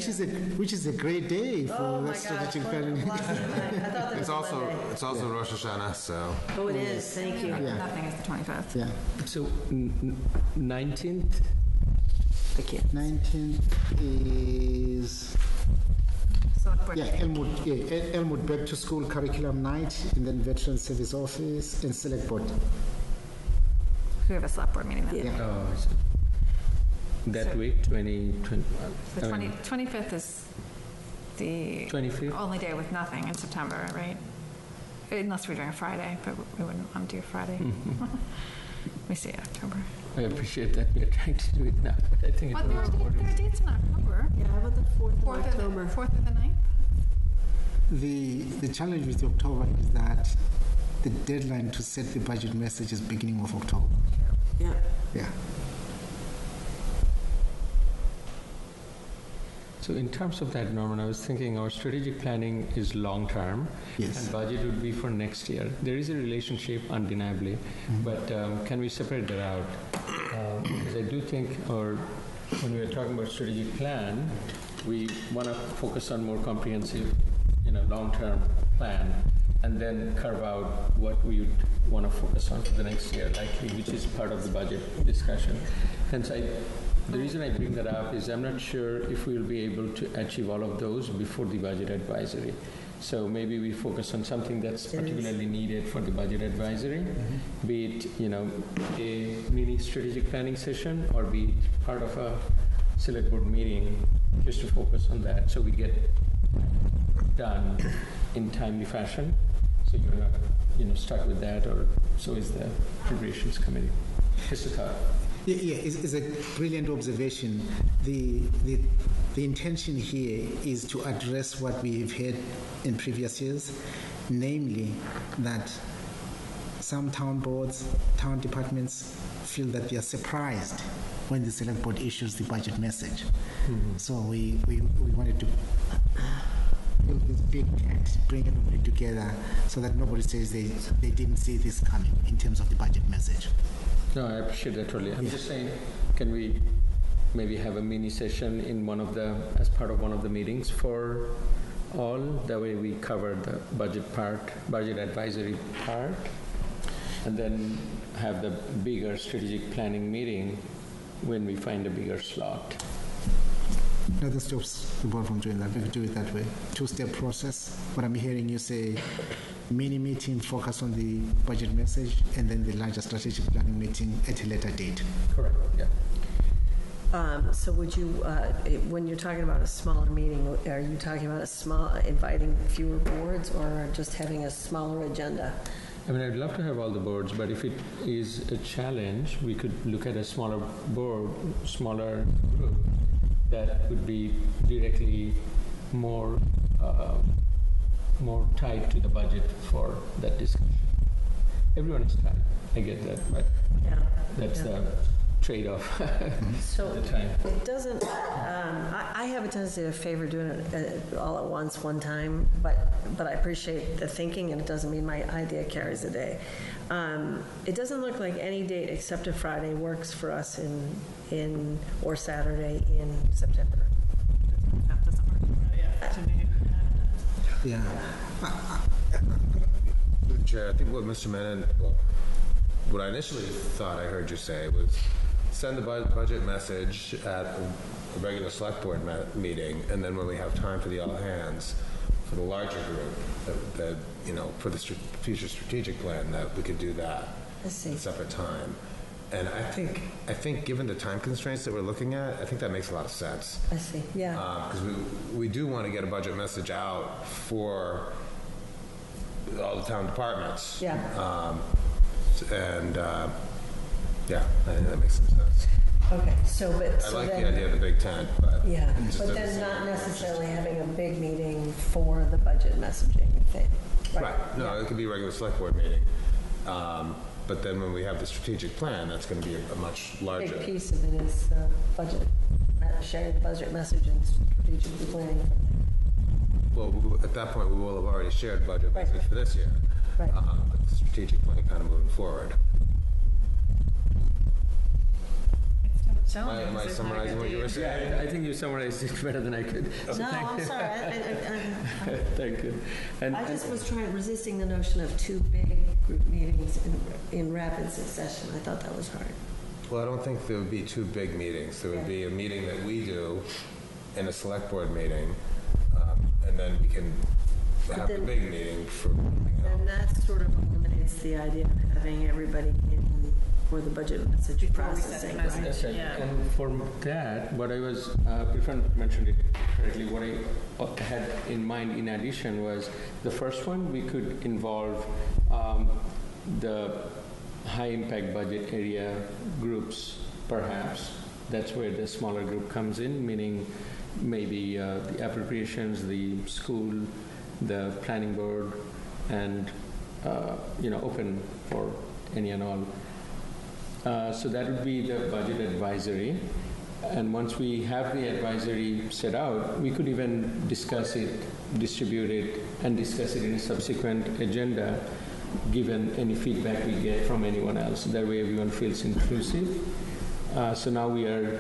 Which is a great day for Oh, my gosh. strategic what- planning. lost my mind. I thought that was Monday. It's also Rosh Hashanah, so. Oh, it is, thank you. Yeah. Nothing is the 25th. Yeah. So 19th? I can't. 19th is Select board yeah meeting. Elmwood back to school curriculum night, and then Veteran Service Office and Select Board. We have a select board meeting then. Yeah. Oh, is it that So- week, 20, The I mean, 25th is the 25th? only day with nothing in September, right? Unless we're doing a Friday, but we wouldn't want to do a Friday. Let me see, October. I appreciate that we're trying to do it now, but I think But it there was are dates in October. Yeah, how about the 4th of 4th October? 4th of the 9th? The challenge with October is that the deadline to set the budget message is beginning of October. Yeah. Yeah. So in terms of that, Norman, I was thinking our strategic planning is long-term, Yes. and budget would be for next year. There is a relationship, undeniably, but can we separate that out? Because I do think, or when we are talking about strategic plan, we want to focus on more comprehensive, long-term plan, and then carve out what we would want to focus on for the next year, likely, which is part of the budget discussion. Hence, the reason I bring that up is I'm not sure if we will be able to achieve all of those before the budget advisory. So maybe we focus on something that's particularly needed for the budget advisory, be it, a mini strategic planning session, or be it part of a select board meeting, just to focus on that, so we get done in timely fashion. So you're not, stuck with that, or so is the preparations committee. Just a thought. Yeah, it's a brilliant observation. The intention here is to address what we've heard in previous years, namely that some town boards, town departments feel that they are surprised when the select board issues the budget message. So we wanted to build this big tent, bring everybody together so that nobody says they didn't see this coming in terms of the budget message. No, I appreciate that totally. I'm just saying, can we maybe have a mini session in as part of one of the meetings for all? That way we cover the budget advisory part, and then have the bigger strategic planning meeting when we find a bigger slot. Nothing stops the board from doing that. We could do it that way. Two-step process. What I'm hearing you say, mini meeting focus on the budget message, and then the larger strategic planning meeting at a later date. Correct, yeah. So would you, when you're talking about a smaller meeting, are you talking about inviting fewer boards, or just having a smaller agenda? I mean, I'd love to have all the boards, but if it is a challenge, we could look at a smaller group that would be directly more tied to the budget for that discussion. Everyone is tied, I get that, but that's the trade-off So at the time. it doesn't, I have a tendency to favor doing it all at once, one time, but I appreciate the thinking, and it doesn't mean my idea carries the day. It doesn't look like any date except a Friday works for us or Saturday in September. That doesn't work to me. Yeah. Chair, I think what Mr. Menon, what I initially thought I heard you say was send the budget message at a regular select board meeting, and then when we have time for the all hands, for the larger group, that for the future strategic plan, that we could do that I see. at a separate time. And I think given the time constraints that we're looking at, I think that makes a lot of sense. I see, yeah. Because we do want to get a budget message out for all the town departments. Yeah. Yeah, I think that makes some sense. Okay, so I like the idea of the big tent, but Yeah, it just but doesn't then seem- not necessarily having a big meeting for the budget messaging thing. Right. No, it could be a regular select board meeting. But then when we have the strategic plan, that's going to be a much larger. Big piece of it is the budget, sharing the budget message and strategically planning. Well, at that point, we will have already shared budget message for this year. Right. But the strategic plan kind of moving forward. Am I summarizing what you were saying? I think you summarized it better than I could. So No, thank I'm you. sorry. Thank you. And, I just was resisting the notion of two big group meetings in rapid succession. I thought that was hard. Well, I don't think there would be two big meetings. There would be a meeting that we do and a select board meeting, and then we can have the big meeting for. And that sort of eliminates the idea of having everybody in for the budget message processing, right? That's right. And for that, what I was, if I mentioned it correctly, what I had in mind in addition was the first one, we could involve the high impact budget area groups, perhaps. That's where the smaller group comes in, meaning maybe the appropriations, the school, the planning board, and open for any and all. So that would be the budget advisory. And once we have the advisory set out, we could even discuss it, distribute it, and discuss it in a subsequent agenda, given any feedback we get from anyone else. That way everyone feels inclusive. So now we are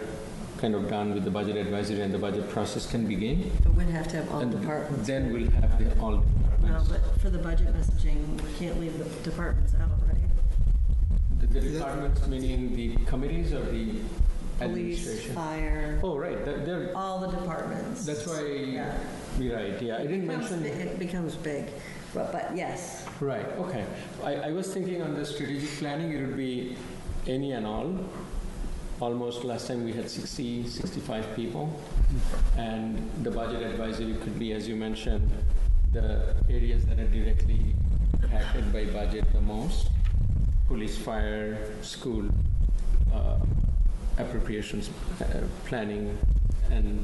kind of done with the budget advisory and the budget process can begin. But we'd have to have all departments. Then we'll have all departments. No, but for the budget messaging, we can't leave the departments out, right? The departments, meaning the committees or the Police, administration? fire. Oh, right. They're all the departments. That's why. Yeah. You're right. Yeah, I didn't mention. It becomes big, but yes. Right. Okay. I was thinking on the strategic planning, it would be any and all. Almost last time we had 60, 65 people, and the budget advisory could be, as you mentioned, the areas that are directly impacted by budget the most. Police, fire, school, appropriations, planning, and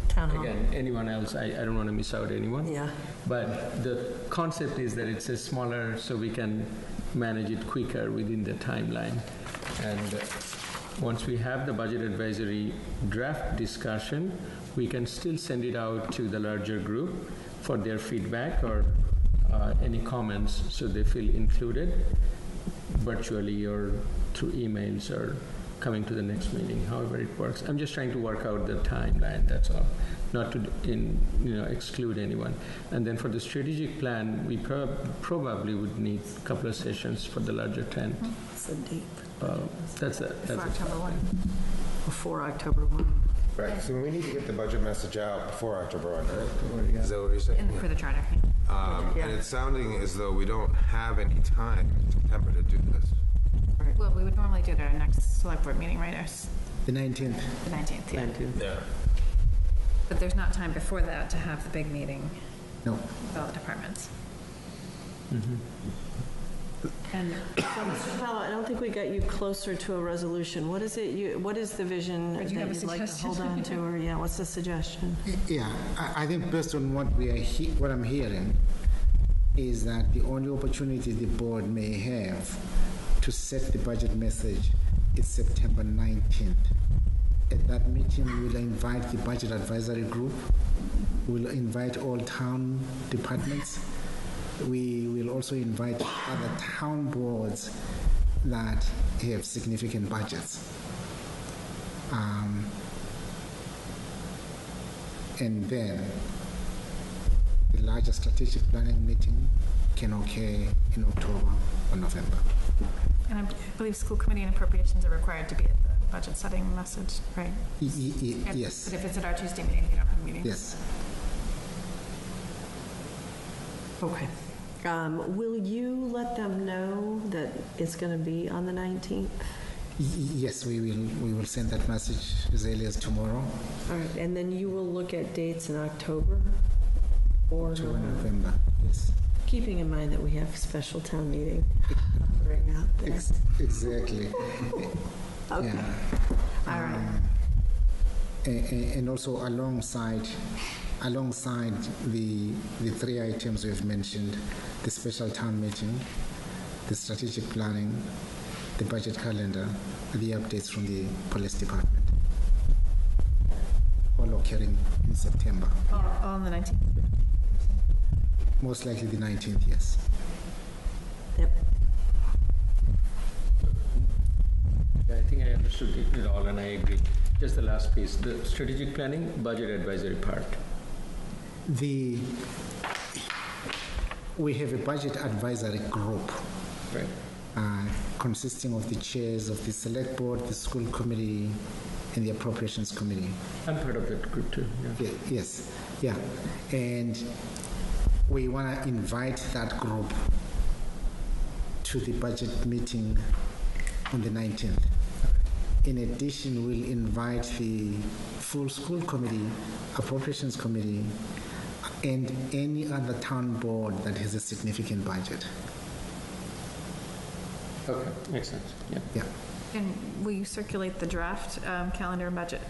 Town hall. again, anyone else. I don't want to miss out anyone. Yeah. But the concept is that it's a smaller, so we can manage it quicker within the timeline. And once we have the budget advisory draft discussion, we can still send it out to the larger group for their feedback or any comments so they feel included, virtually or through emails or coming to the next meeting, however it works. I'm just trying to work out the timeline, that's all, not to exclude anyone. And then for the strategic plan, we probably would need a couple of sessions for the larger tent. So deep. That's October 1. Before October 1. Right, so we need to get the budget message out before October 1, right? Is that what you're saying? For the charter. And it's sounding as though we don't have any time in September to do this. Well, we would normally do it at our next select board meeting, right? The 19th. The 19th, yeah. Yeah. But there's not time before that to have the big meeting No. with all the departments. And so, Mr. Powell, I don't think we got you closer to a resolution. What is it? What is the vision that you have a you'd like to suggestion? hold on to, or what's the suggestion? Yeah, I think based on what what I'm hearing is that the only opportunity the board may have to set the budget message is September 19th. At that meeting, we'll invite the budget advisory group. We'll invite all town departments. We will also invite other town boards that have significant budgets. And then the larger strategic planning meeting can occur in October or November. And I believe school committee and appropriations are required to be at the budget setting message, right? Yes. But if it's at our Tuesday meeting, we don't have meetings. Yes. Okay. Will you let them know that it's going to be on the 19th? Yes, we will send that message as early as tomorrow. All right, and then you will look at dates in October or October, November. Yes. Keeping in mind that we have a special town meeting right out there. Exactly. Okay. Yeah. All right. And also alongside the three items we've mentioned, the special town meeting, the strategic planning, the budget calendar, the updates from the police department, all occurring in September. All on the 19th? Most likely the 19th, yes. Yep. I think I understood it all, and I agree. Just the last piece, the strategic planning, budget advisory part. We have a budget advisory group. Right. Consisting of the chairs of the select board, the school committee, and the appropriations committee. I'm part of that group too. Yeah. Yes, yeah. And we want to invite that group to the budget meeting on the 19th. In addition, we'll invite the full school committee, appropriations committee, and any other town board that has a significant budget. Okay, makes sense. Yeah. Yeah. And will you circulate the draft calendar and budget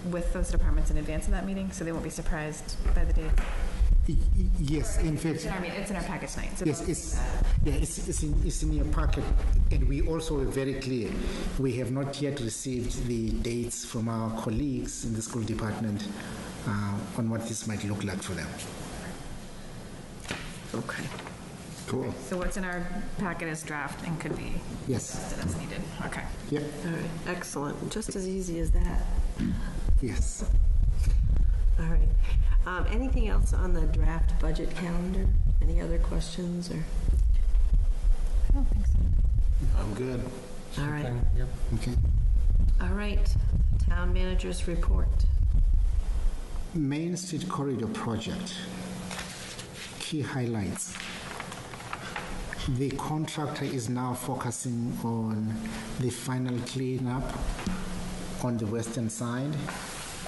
with those departments in advance of that meeting, so they won't be surprised by the date? Yes, in fact. It's in our package tonight. So yes, it's in your packet, and we also were very clear. We have not yet received the dates from our colleagues in the school department on what this might look like for them. Okay. Cool. So what's in our packet is draft and could be adjusted as needed. Okay. Yep. All right, excellent. Just as easy as that. Yes. All right. Anything else on the draft budget calendar? Any other questions or? I don't think so. I'm good. All right. Yep. Okay. All right. Town manager's report. Main Street Corridor Project. Key highlights. The contractor is now focusing on the final cleanup on the western side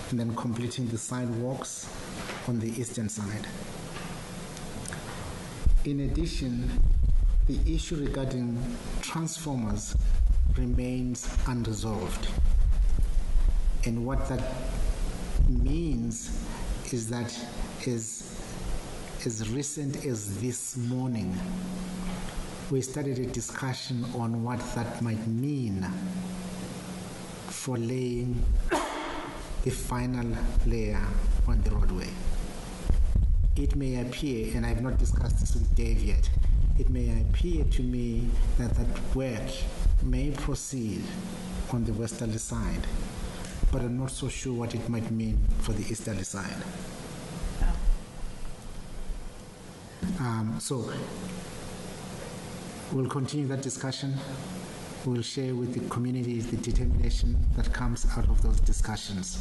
and then completing the sidewalks on the eastern side. In addition, the issue regarding transformers remains unresolved. And what that means is that as recent as this morning, we started a discussion on what that might mean for laying the final layer on the roadway. It may appear, and I've not discussed this with Dave yet, it may appear to me that that work may proceed on the westerly side, but I'm not so sure what it might mean for the easterly side. So we'll continue that discussion. We'll share with the community the determination that comes out of those discussions.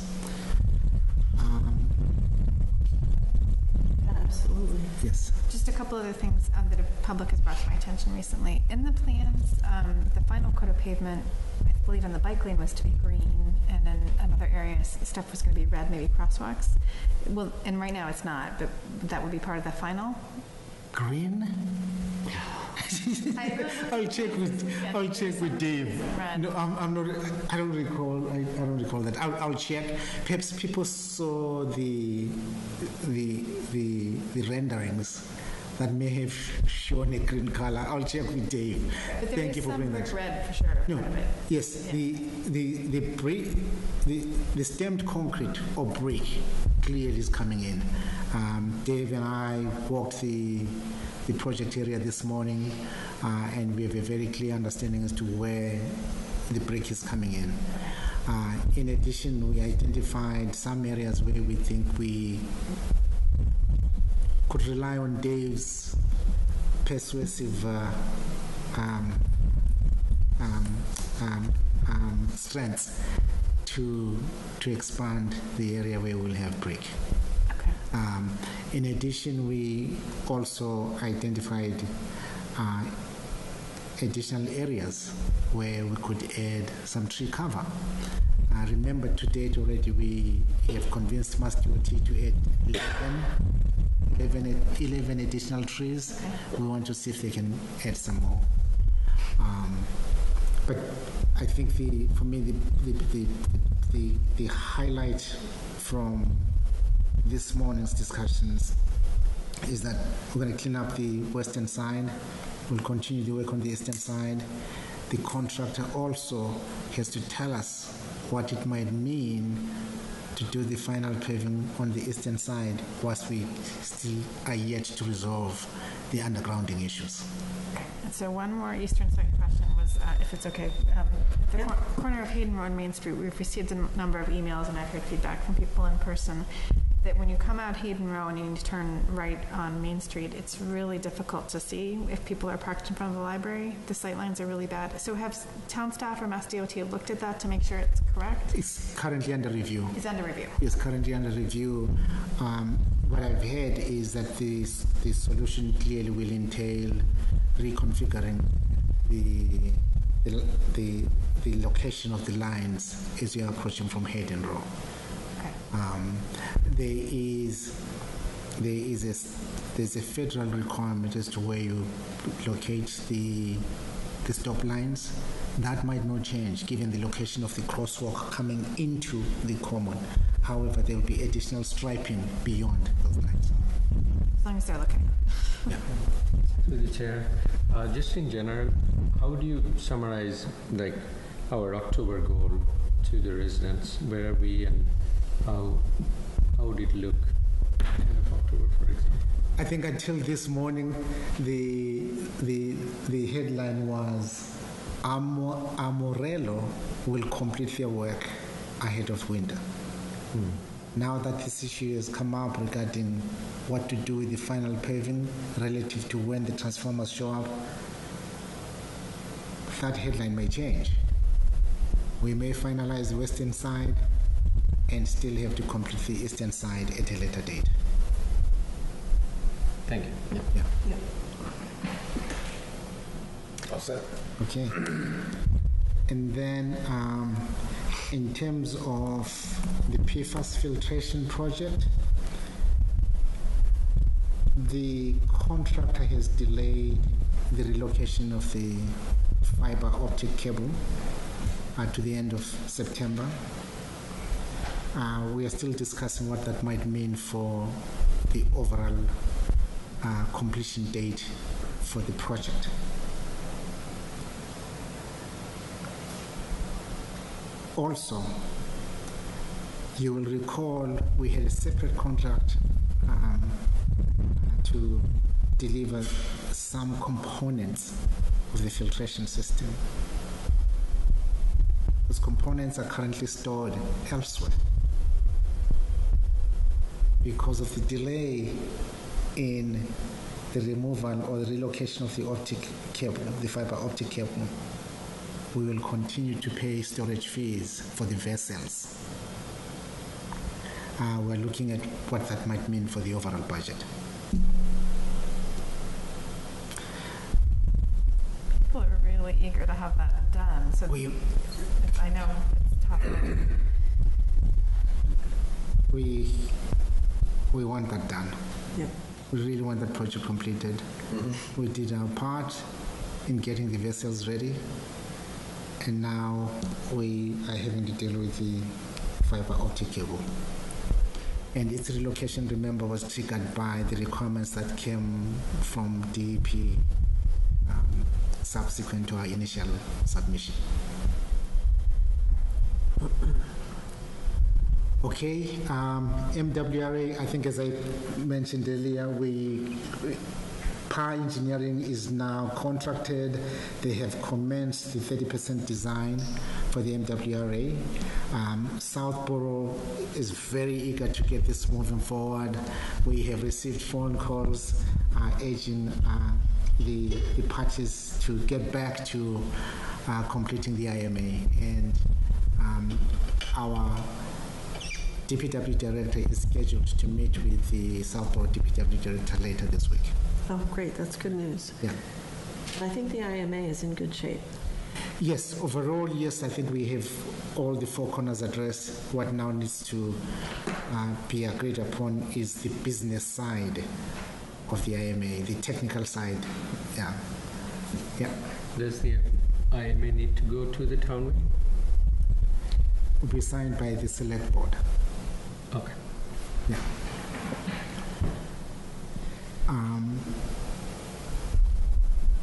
Absolutely. Yes. Just a couple other things that the public has brought to my attention recently. In the plans, the final coat of pavement, I believe on the bike lane was to be green, and in another area, stuff was going to be red, maybe crosswalks. Well, and right now it's not, but that would be part of the final. Green? I'll check with Dave. No, I'm not. I don't recall. I don't recall that. I'll check. Perhaps people saw the renderings that may have shown a green color. I'll check with Dave. But there Thank is you for bringing some that. red for sure. No. Part of it. Yes. The stamped concrete or brick clearly is coming in. Dave and I walked the project area this morning, and we have a very clear understanding as to where the brick is coming in. In addition, we identified some areas where we think we could rely on Dave's persuasive strengths to expand the area where we'll have brick. In addition, we also identified additional areas where we could add some tree cover. Remember, to date already we have convinced Mass DOT to add 11 additional trees. We want to see if they can add some more. But I think for me the highlight from this morning's discussions is that we're going to clean up the western side. We'll continue the work on the eastern side. The contractor also has to tell us what it might mean to do the final paving on the eastern side whilst we still are yet to resolve the undergrounding issues. And so one more eastern side question was if it's okay. At the corner of Hayden Road and Main Street, we've received a number of emails, and I've heard feedback from people in person that when you come out Hayden Row and you need to turn right on Main Street, it's really difficult to see if people are parked in front of the library. The sight lines are really bad. So have town staff or Mass DOT looked at that to make sure it's correct? It's currently under review. It's under review. It's currently under review. What I've heard is that this solution clearly will entail reconfiguring the location of the lines as you're approaching from Hayden Row. There's a federal requirement as to where you locate the stop lines. That might not change given the location of the crosswalk coming into the common. However, there will be additional striping beyond those lines. As long as they're looking. Yeah. Through the chair, just in general, how do you summarize like our October goal to the residents? Where are we, and how did it look end of October, for example? I think until this morning, the headline was Amorello will complete their work ahead of winter. Now that this issue has come up regarding what to do with the final paving relative to when the transformers show up, that headline may change. We may finalize the western side and still have to complete the eastern side at a later date. Thank you. Yeah. All set. Okay. And then in terms of the PFAS filtration project, the contractor has delayed the relocation of the fiber optic cable to the end of September. We are still discussing what that might mean for the overall completion date for the project. Also, you will recall we had a separate contract to deliver some components of the filtration system. Those components are currently stored elsewhere. Because of the delay in the removal or the relocation of the optic cable, the fiber optic cable, we will continue to pay storage fees for the vessels. We're looking at what that might mean for the overall budget. People are really eager to have that done. So I know it's tough. We want that done. Yep. We really want that project completed. We did our part in getting the vessels ready, and now we are having to deal with the fiber optic cable. And its relocation, remember, was triggered by the requirements that came from DEP subsequent to our initial submission. Okay, MWRA, I think as I mentioned earlier, Power Engineering is now contracted. They have commenced the 30% design for the MWRA. Southborough is very eager to get this moving forward. We have received phone calls urging the parties to get back to completing the IMA. And our DPW director is scheduled to meet with the Southborough DPW director later this week. Oh, great. That's good news. Yeah. I think the IMA is in good shape. Yes, overall, yes, I think we have all the four corners addressed. What now needs to be agreed upon is the business side of the IMA, the technical side. Yeah. Does the IMA need to go to the town meeting? Will be signed by the select board. Okay. Yeah.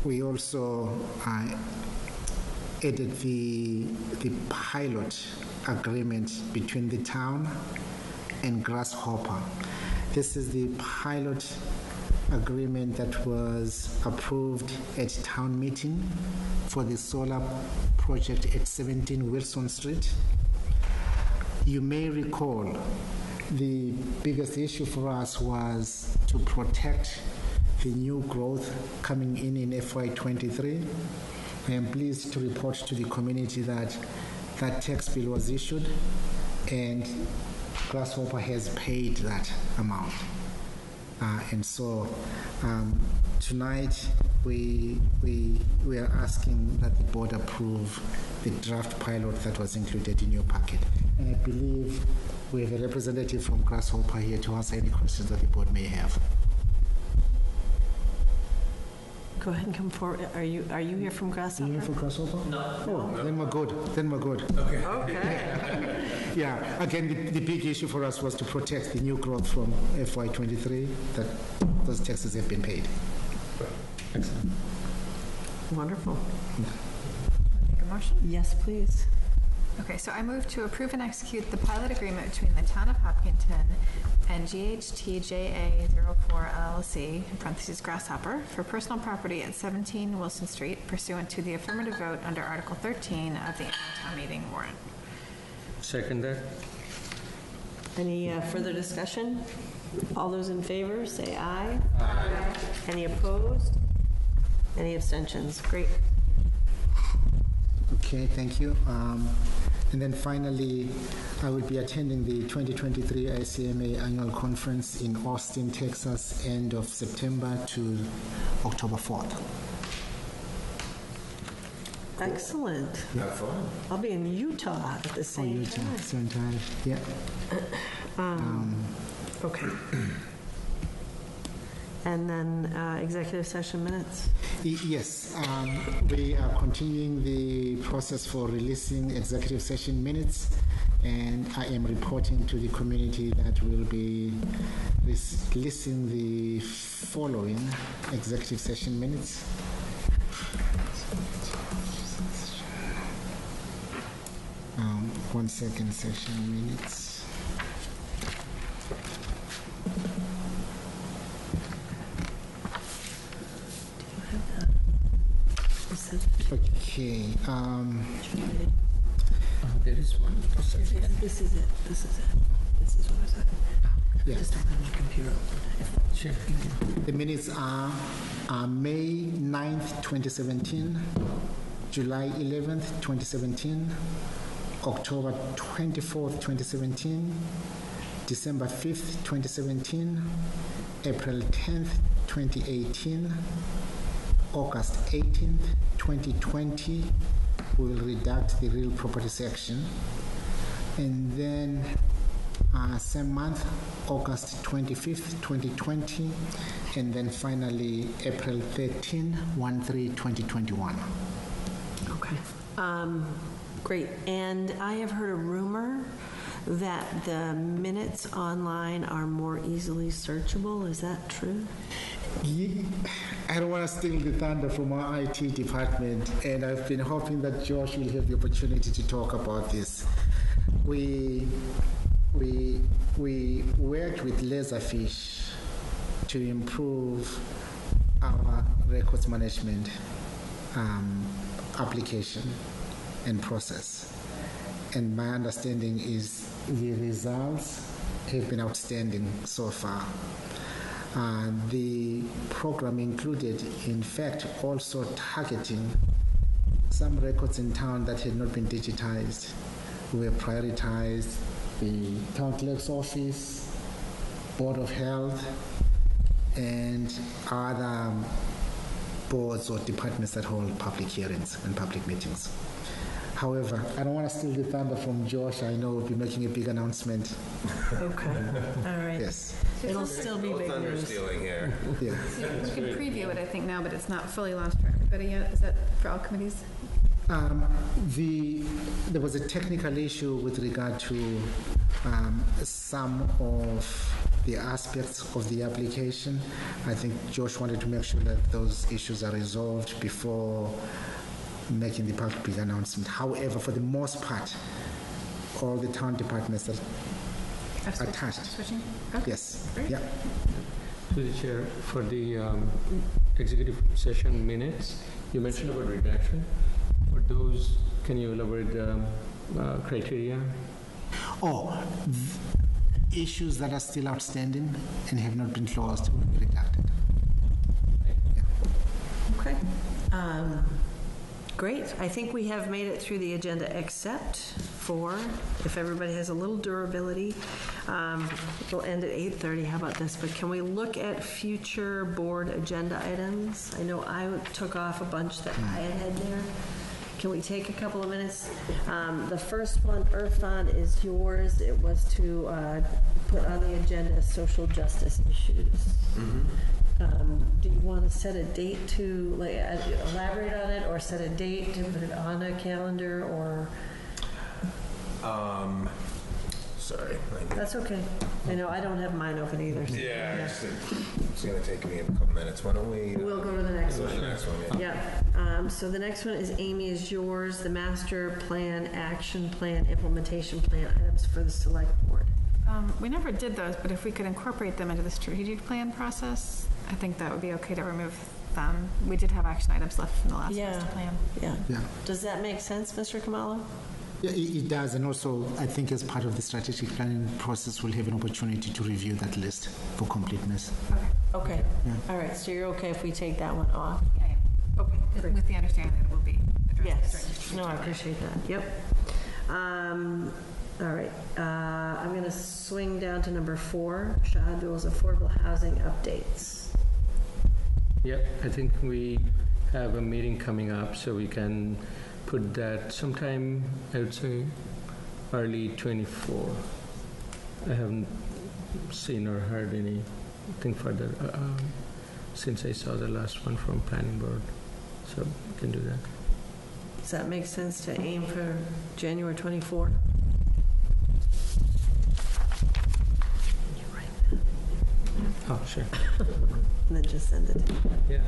We also added the pilot agreement between the town and Grasshopper. This is the pilot agreement that was approved at town meeting for the solar project at 17 Wilson Street. You may recall the biggest issue for us was to protect the new growth coming in FY23. I am pleased to report to the community that that tax bill was issued and Grasshopper has paid that amount. And so tonight we are asking that the board approve the draft pilot that was included in your packet. And I believe we have a representative from Grasshopper here to answer any questions that the board may have. Go ahead and come forward. Are you here from Grasshopper? Are you here from Grasshopper? No. Oh, then we're good. Then we're good. Okay. Yeah, again, the big issue for us was to protect the new growth from FY23, that those taxes have been paid. Excellent. Wonderful. Make a motion? Yes, please. Okay, so I move to approve and execute the pilot agreement between the Town of Hopkinton and GHTJA 04 LLC, in parentheses Grasshopper, for personal property at 17 Wilson Street pursuant to the affirmative vote under Article 13 of the annual town meeting warrant. Second that. Any further discussion? All those in favor, say aye. Aye. Any opposed? Any abstentions? Great. Okay, thank you. And then finally, I will be attending the 2023 ICMA annual conference in Austin, Texas, end of September to October 4th. Excellent. Have fun. I'll be in Utah at the same time. Same time, yeah. Okay. And then executive session minutes. Yes, we are continuing the process for releasing executive session minutes, and I am reporting to the community that we'll be releasing the following executive session minutes. One second, session minutes. Okay. There is one. This is it. This is what I said. Yeah. Just don't have my computer open. Sure. The minutes are May 9th, 2017, July 11th, 2017, October 24th, 2017, December 5th, 2017, April 10th, 2018, August 18th, 2020. We will redact the real property section. And then same month, August 25th, 2020. And then finally, April 13, 1/3/2021. Okay. Great. And I have heard a rumor that the minutes online are more easily searchable. Is that true? I don't want to steal the thunder from our IT department, and I've been hoping that Josh will have the opportunity to talk about this. We worked with Laserfish to improve our records management application and process. And my understanding is the results have been outstanding so far. The program included, in fact, also targeting some records in town that had not been digitized. We have prioritized the town clerk's office, Board of Health, and other boards or departments that hold public hearings and public meetings. However, I don't want to steal the thunder from Josh. I know we'll be making a big announcement. Okay. All right. Yes. It'll still be big Thunder news. stealing here. Yeah. We can preview it, I think, now, but it's not fully launched for everybody yet. Is that for all committees? There was a technical issue with regard to some of the aspects of the application. I think Josh wanted to make sure that those issues are resolved before making the public announcement. However, for the most part, all the town departments are attached. Switching? Okay. Yes. Great. Yeah. To the chair, for the executive session minutes, you mentioned about redaction. For those, can you elaborate the criteria? Issues that are still outstanding and have not been closed will be redacted. Okay. Great. I think we have made it through the agenda except for, if everybody has a little durability, we'll end at 8:30. How about this? But can we look at future board agenda items? I know I took off a bunch that I had there. Can we take a couple of minutes? The first one, Irfan, is yours. It was to put on the agenda social justice issues. Do you want to set a date to elaborate on it, or set a date to put it on a calendar, or? Sorry. That's okay. I know I don't have mine open either. So It's going to take me a couple minutes. Why don't we? We'll go to the next one. The next one, Yeah. So the next one is Amy, is yours. The master plan, action plan, implementation plan items for the select board. We never did those, but if we could incorporate them into the strategic plan process, I think that would be okay to remove them. We did have action items left from the last master plan. Yeah. Does that make sense, Mr. Kamalo? Yeah, it does, and also I think as part of the strategic planning process, we'll have an opportunity to review that list for completeness. Okay. All right, so you're okay if we take that one off? Yeah. Okay, great. With the understanding that it will be addressed. Yes. No, I appreciate that. Yep. All right. I'm going to swing down to number 4, Shahadul's affordable housing updates. Yeah, I think we have a meeting coming up, so we can put that sometime, I would say, early 24. I haven't seen or heard anything further since I saw the last one from planning board, so we can do that. Does that make sense to aim for January 24? Oh, sure. And then just send it. Yeah.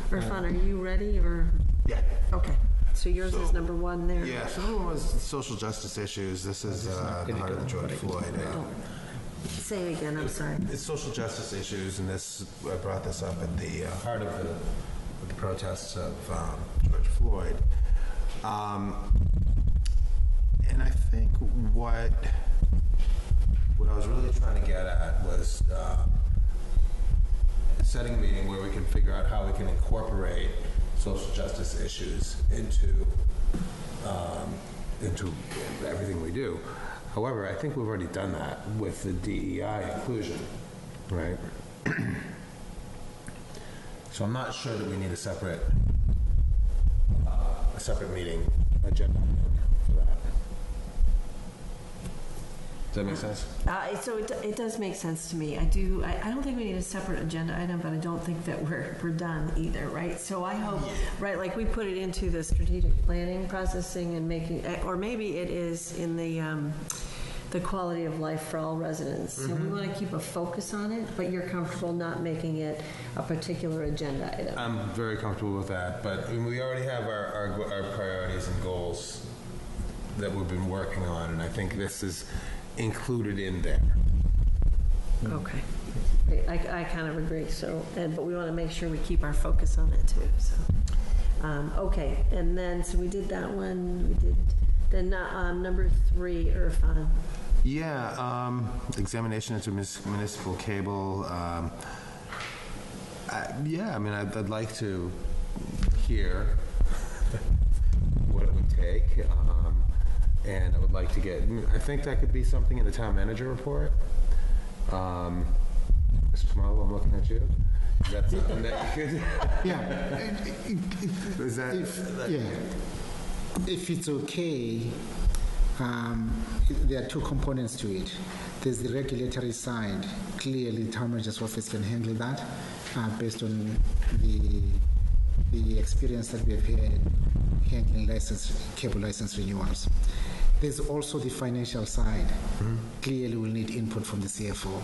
Irfan, are you ready, or? Yeah. Okay. So yours is number 1 there? Yeah, so number 1 was social justice issues. This is the heart of the George Floyd. Say it again, I'm sorry. It's social justice issues, and I brought this up at the heart of the protests of George Floyd. And I think what I was really trying to get at was setting a meeting where we can figure out how we can incorporate social justice issues into everything we do. However, I think we've already done that with the DEI inclusion, right? So I'm not sure that we need a separate meeting agenda for that. Does that make sense? So it does make sense to me. I don't think we need a separate agenda item, but I don't think that we're done either, right? So I hope, right, like we put it into the strategic planning processing and making, or maybe it is in the quality of life for all residents. So we want to keep a focus on it, but you're comfortable not making it a particular agenda item. I'm very comfortable with that, but we already have our priorities and goals that we've been working on, and I think this is included in there. Okay. I kind of agree. So, but we want to make sure we keep our focus on it too. So, okay. And then, so we did that one. We did then number 3, Irfan. Yeah, examination into municipal cable. Yeah, I mean, I'd like to hear what it would take. And I would like to I think that could be something in the town manager report. Mr. Kamalo, I'm looking at you. Is that something that you could? Yeah. Is that? If it's okay, there are 2 components to it. There's the regulatory side. Clearly, the town manager's office can handle that based on the experience that we've had handling cable license renewals. There's also the financial side. Clearly, we'll need input from the CFO.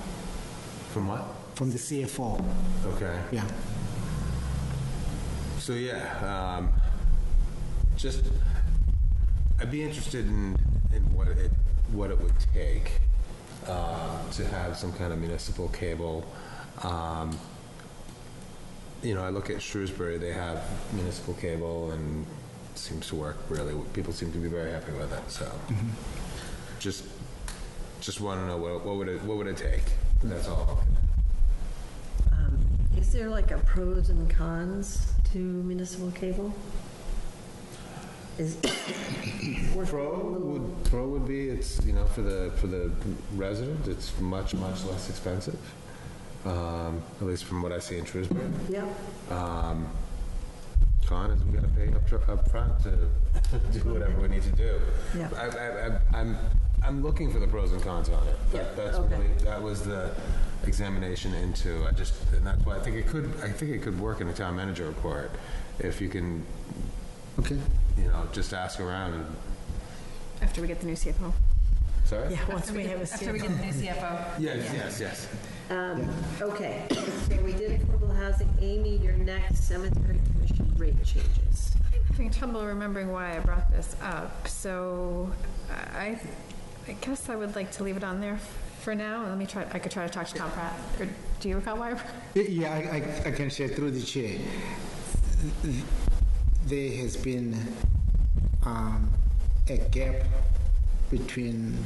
From what? From the CFO. Okay. Yeah. So yeah, just I'd be interested in what it would take to have some kind of municipal cable I look at Shrewsbury, they have municipal cable and it seems to work really. People seem to be very happy with it, so. Just want to know what would it take? That's all. Is there like a pros and cons to municipal cable? Pro would be it's for the resident it's much less expensive. At least from what I see in Shrewsbury. Yeah. Con is we got to pay up front to do whatever we need to do. Yeah. I'm looking for the pros and cons on it. Yeah. That was the examination into. And that's why I think it could work in a town manager report if you can. Okay. Just ask around. After we get the new CFO. Sorry? Yeah, once we have a After we get the new CFO. Yes. Okay, so we did affordable housing. Amy, your next cemetery commission rate changes. I'm having trouble remembering why I brought this up, so I guess I would like to leave it on there for now. Let me try. I could try to talk to Tom Pratt. Or do you recall why? Yeah, I can share through the chair. There has been a gap between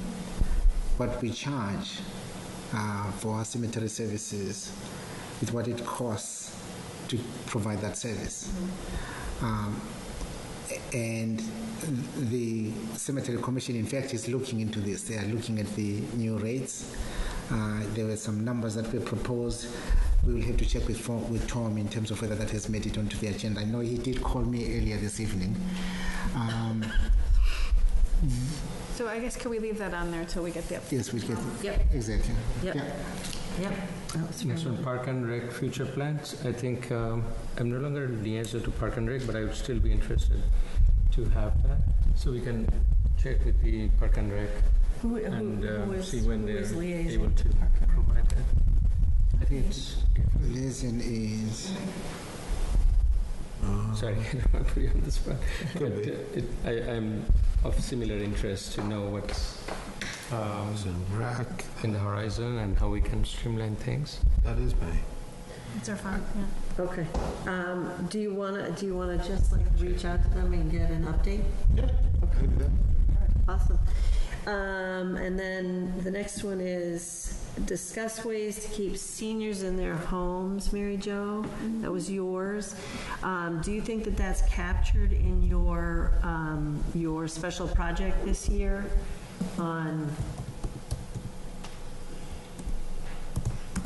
what we charge for our cemetery services with what it costs to provide that service. And the Cemetery Commission, in fact, is looking into this. They are looking at the new rates. There were some numbers that were proposed. We will have to check with Tom in terms of whether that has made it onto the agenda. I know he did call me earlier this evening. So I guess could we leave that on there until we get the update? Yes, we get it. Yep. Exactly. Yep. Yep. Next one, Park and Rec future plans. I think I'm no longer liaison to Park and Rec, but I would still be interested to have that. So we can check with the Park and Rec and see when they're able to provide that. I think it's... Liaison is... Sorry, I don't want to put you on the spot. I'm of similar interest to know what's in the horizon and how we can streamline things. That is me. It's our fun, yeah. Okay. Do you wanna just reach out to them and get an update? Yeah. Okay. Awesome. And then the next one is discuss ways to keep seniors in their homes, Mary Jo. That was yours. Do you think that that's captured in your special project this year on?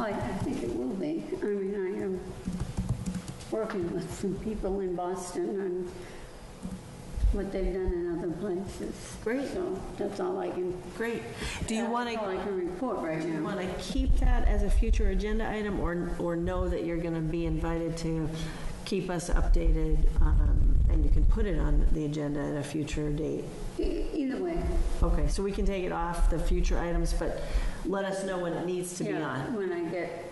I think it will be. I mean, I am working with some people in Boston on what they've done in other places. Great. So that's all I can. Great. Do you want That's all I can report right now. Do you want to keep that as a future agenda item, or know that you're going to be invited to keep us updated, and you can put it on the agenda at a future date? Either way. Okay, so we can take it off the future items, but let us know when it needs to be on. When I get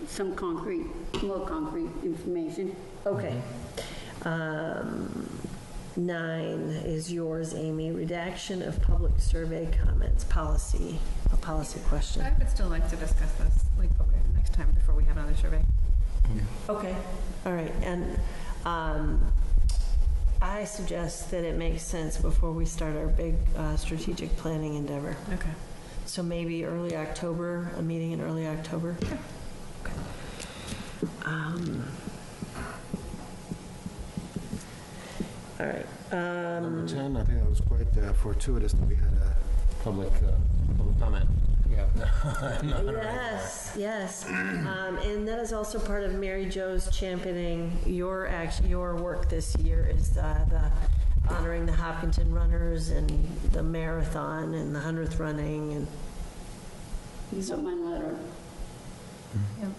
some more concrete information. Okay. 9 is yours, Amy. Redaction of public survey comments, policy, a policy question. I would still like to discuss this, next time before we have another survey. Okay, all right, and I suggest that it makes sense before we start our big strategic planning endeavor. Okay. So maybe early October, a meeting in early October? Okay. All right. Number 10, I think that was quite fortuitous that we had a public comment. Yeah. Yes. And that is also part of Mary Jo's championing your work this year is the honoring the Hopkinton runners and the marathon and the 100th running and. You got my letter. Yep.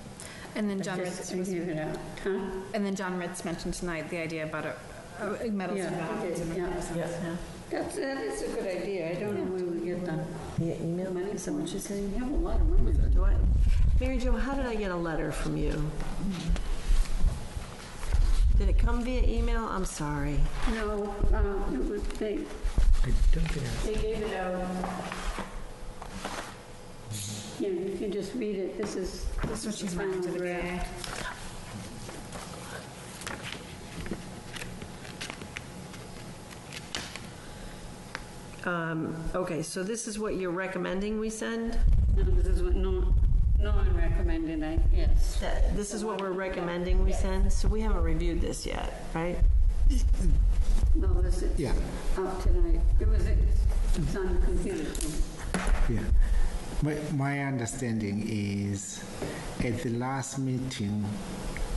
And then John Ritz. I gave it out. Huh? And then John Ritz mentioned tonight the idea about medals and baskets and That is a good idea. I don't know when we get done. Yeah, email money, is that what you're saying? You have a lot of money. Mary Jo, how did I get a letter from you? Did it come via email? I'm sorry. No, it was they. I don't think They gave it out. Yeah, can just read it. This is what she's writing to the VA. Okay, so this is what you're recommending we send? No, this is what no one recommended, yes. This is what we're recommending we send? So we haven't reviewed this yet, right? No, this is out tonight. It's on the computer. Yeah. My understanding is at the last meeting,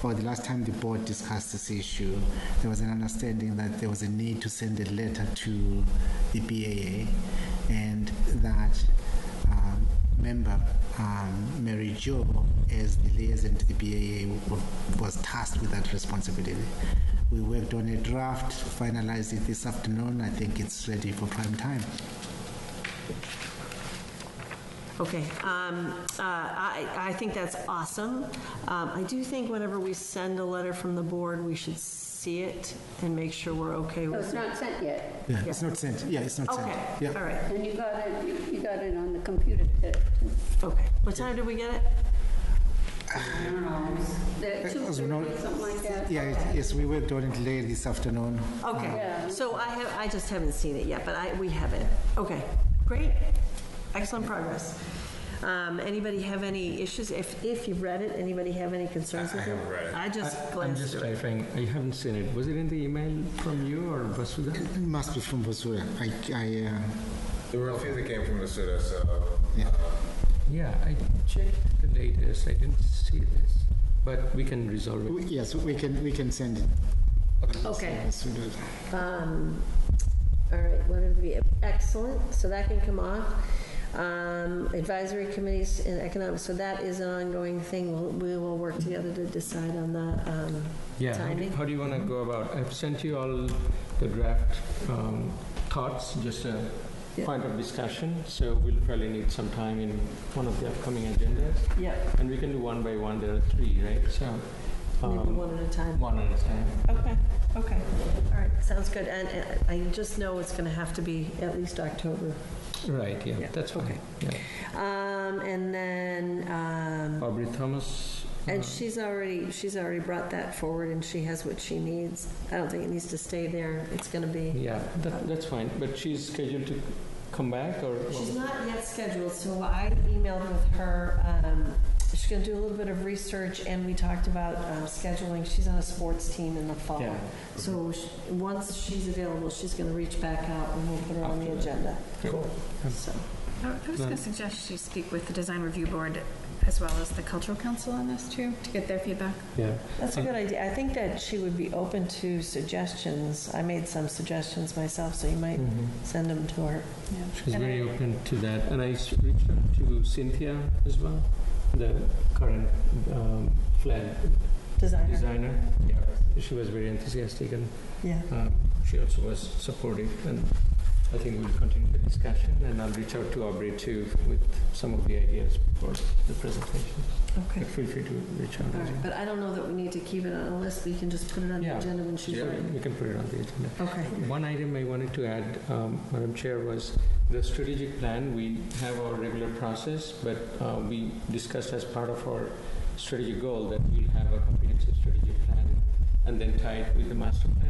or the last time the board discussed this issue, there was an understanding that there was a need to send a letter to the BAA, and that member, Mary Jo, as the liaison to the BAA, was tasked with that responsibility. We worked on a draft, finalized it this afternoon. I think it's ready for prime time. Okay, I think that's awesome. I do think whenever we send a letter from the board, we should see it and make sure we're okay with it. It's not sent yet. Yeah, it's not sent. Yeah, it's not sent. Okay, Yeah. all right. And you got it on the computer today. Okay, what time did we get it? I don't know. Something like that. Yeah, yes, we worked on it late this afternoon. Okay, so I just haven't seen it yet, but we have it. Okay, great. Excellent progress. Anybody have any issues? If you've read it, anybody have any concerns with it? I haven't read it. I just I'm glanced just through it. clarifying. I haven't seen it. Was it in the email from you or Vasudha? It must be from Vasudha. There were a few that came from Vasudha, so... Yeah, I checked the latest. I didn't see this, but we can resolve it. Yes, we can send it. Okay. All right, let it be excellent. So that can come off. Advisory committees and economic. So that is an ongoing thing. We will work together to decide on the timing. How do you want to go about? I've sent you all the draft thoughts, just a point of discussion. So we'll probably need some time in one of the upcoming agendas. Yeah. And we can do one by one. There are 3, right? So maybe one at a time. One at a time. Okay. All right. Sounds good. And I just know it's going to have to be at least October. Right. Yeah. That's fine. Okay. Yeah. And then Aubrey Thomas. and she's already brought that forward, and she has what she needs. I don't think it needs to stay there. It's going to be. Yeah, that's fine. But she's scheduled to come back, or she's not yet scheduled. So I emailed with her. She's going to do a little bit of research, and we talked about scheduling. She's on a sports team in the fall. Yeah. So once she's available, she's going to reach back out, and we'll put her on the agenda. Cool. So. I was going to suggest she speak with the Design Review Board as well as the Cultural Council on this too, to get their feedback. Yeah. That's a good idea. I think that she would be open to suggestions. I made some suggestions myself, so you might send them to her. Yeah. She's very open to that. And I reached out to Cynthia as well, the current flag designer. Yeah. She was very enthusiastic, and she also was supportive. And I think we'll continue the discussion, and I'll reach out to Aubrey too with some of the ideas for the presentation. Okay. But feel free to reach out. All right. But I don't know that we need to keep it on a list. We can just put it on the agenda when she's ready. We can put it on the agenda. Okay. One item I wanted to add, Madam Chair, was the strategic plan. We have our regular process, but we discussed as part of our strategic goal that we'll have a comprehensive strategic plan and then tie it with the master plan.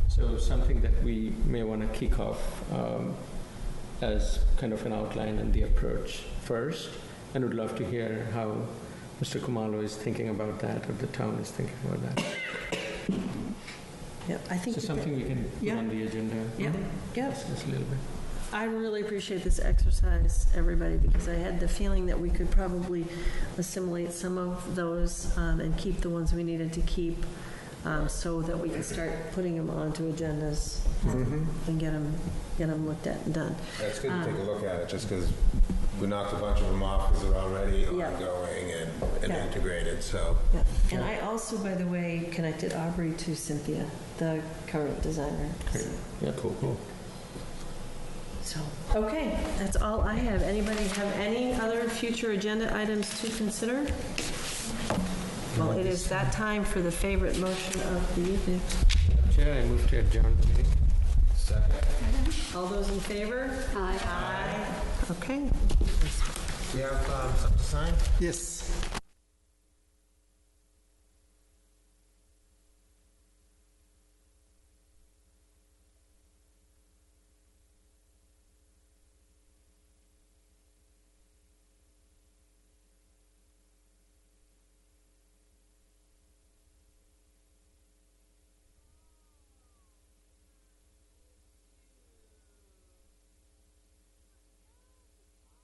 So something that we may want to kick off as kind of an outline and the approach first, and would love to hear how Mr. Kumalo is thinking about that, or the town is thinking about that. Yep, I think so something we can put on the agenda. Yep. Discuss a little bit. I really appreciate this exercise, everybody, because I had the feeling that we could probably assimilate some of those and keep the ones we needed to keep. So that we can start putting them onto agendas and get them looked at and done. Yeah, it's good to take a look at it, just because we knocked a bunch of them off because they're already ongoing and integrated. So. Yeah. And I also, by the way, connected Aubrey to Cynthia, the current designer. Great. Yeah, cool. So, okay, that's all I have. Anybody have any other future agenda items to consider? Well, it is that time for the favorite motion of the evening. Chair, I move to adjourn the meeting. Second. All those in favor? Aye. Okay. We have something to sign? Yes.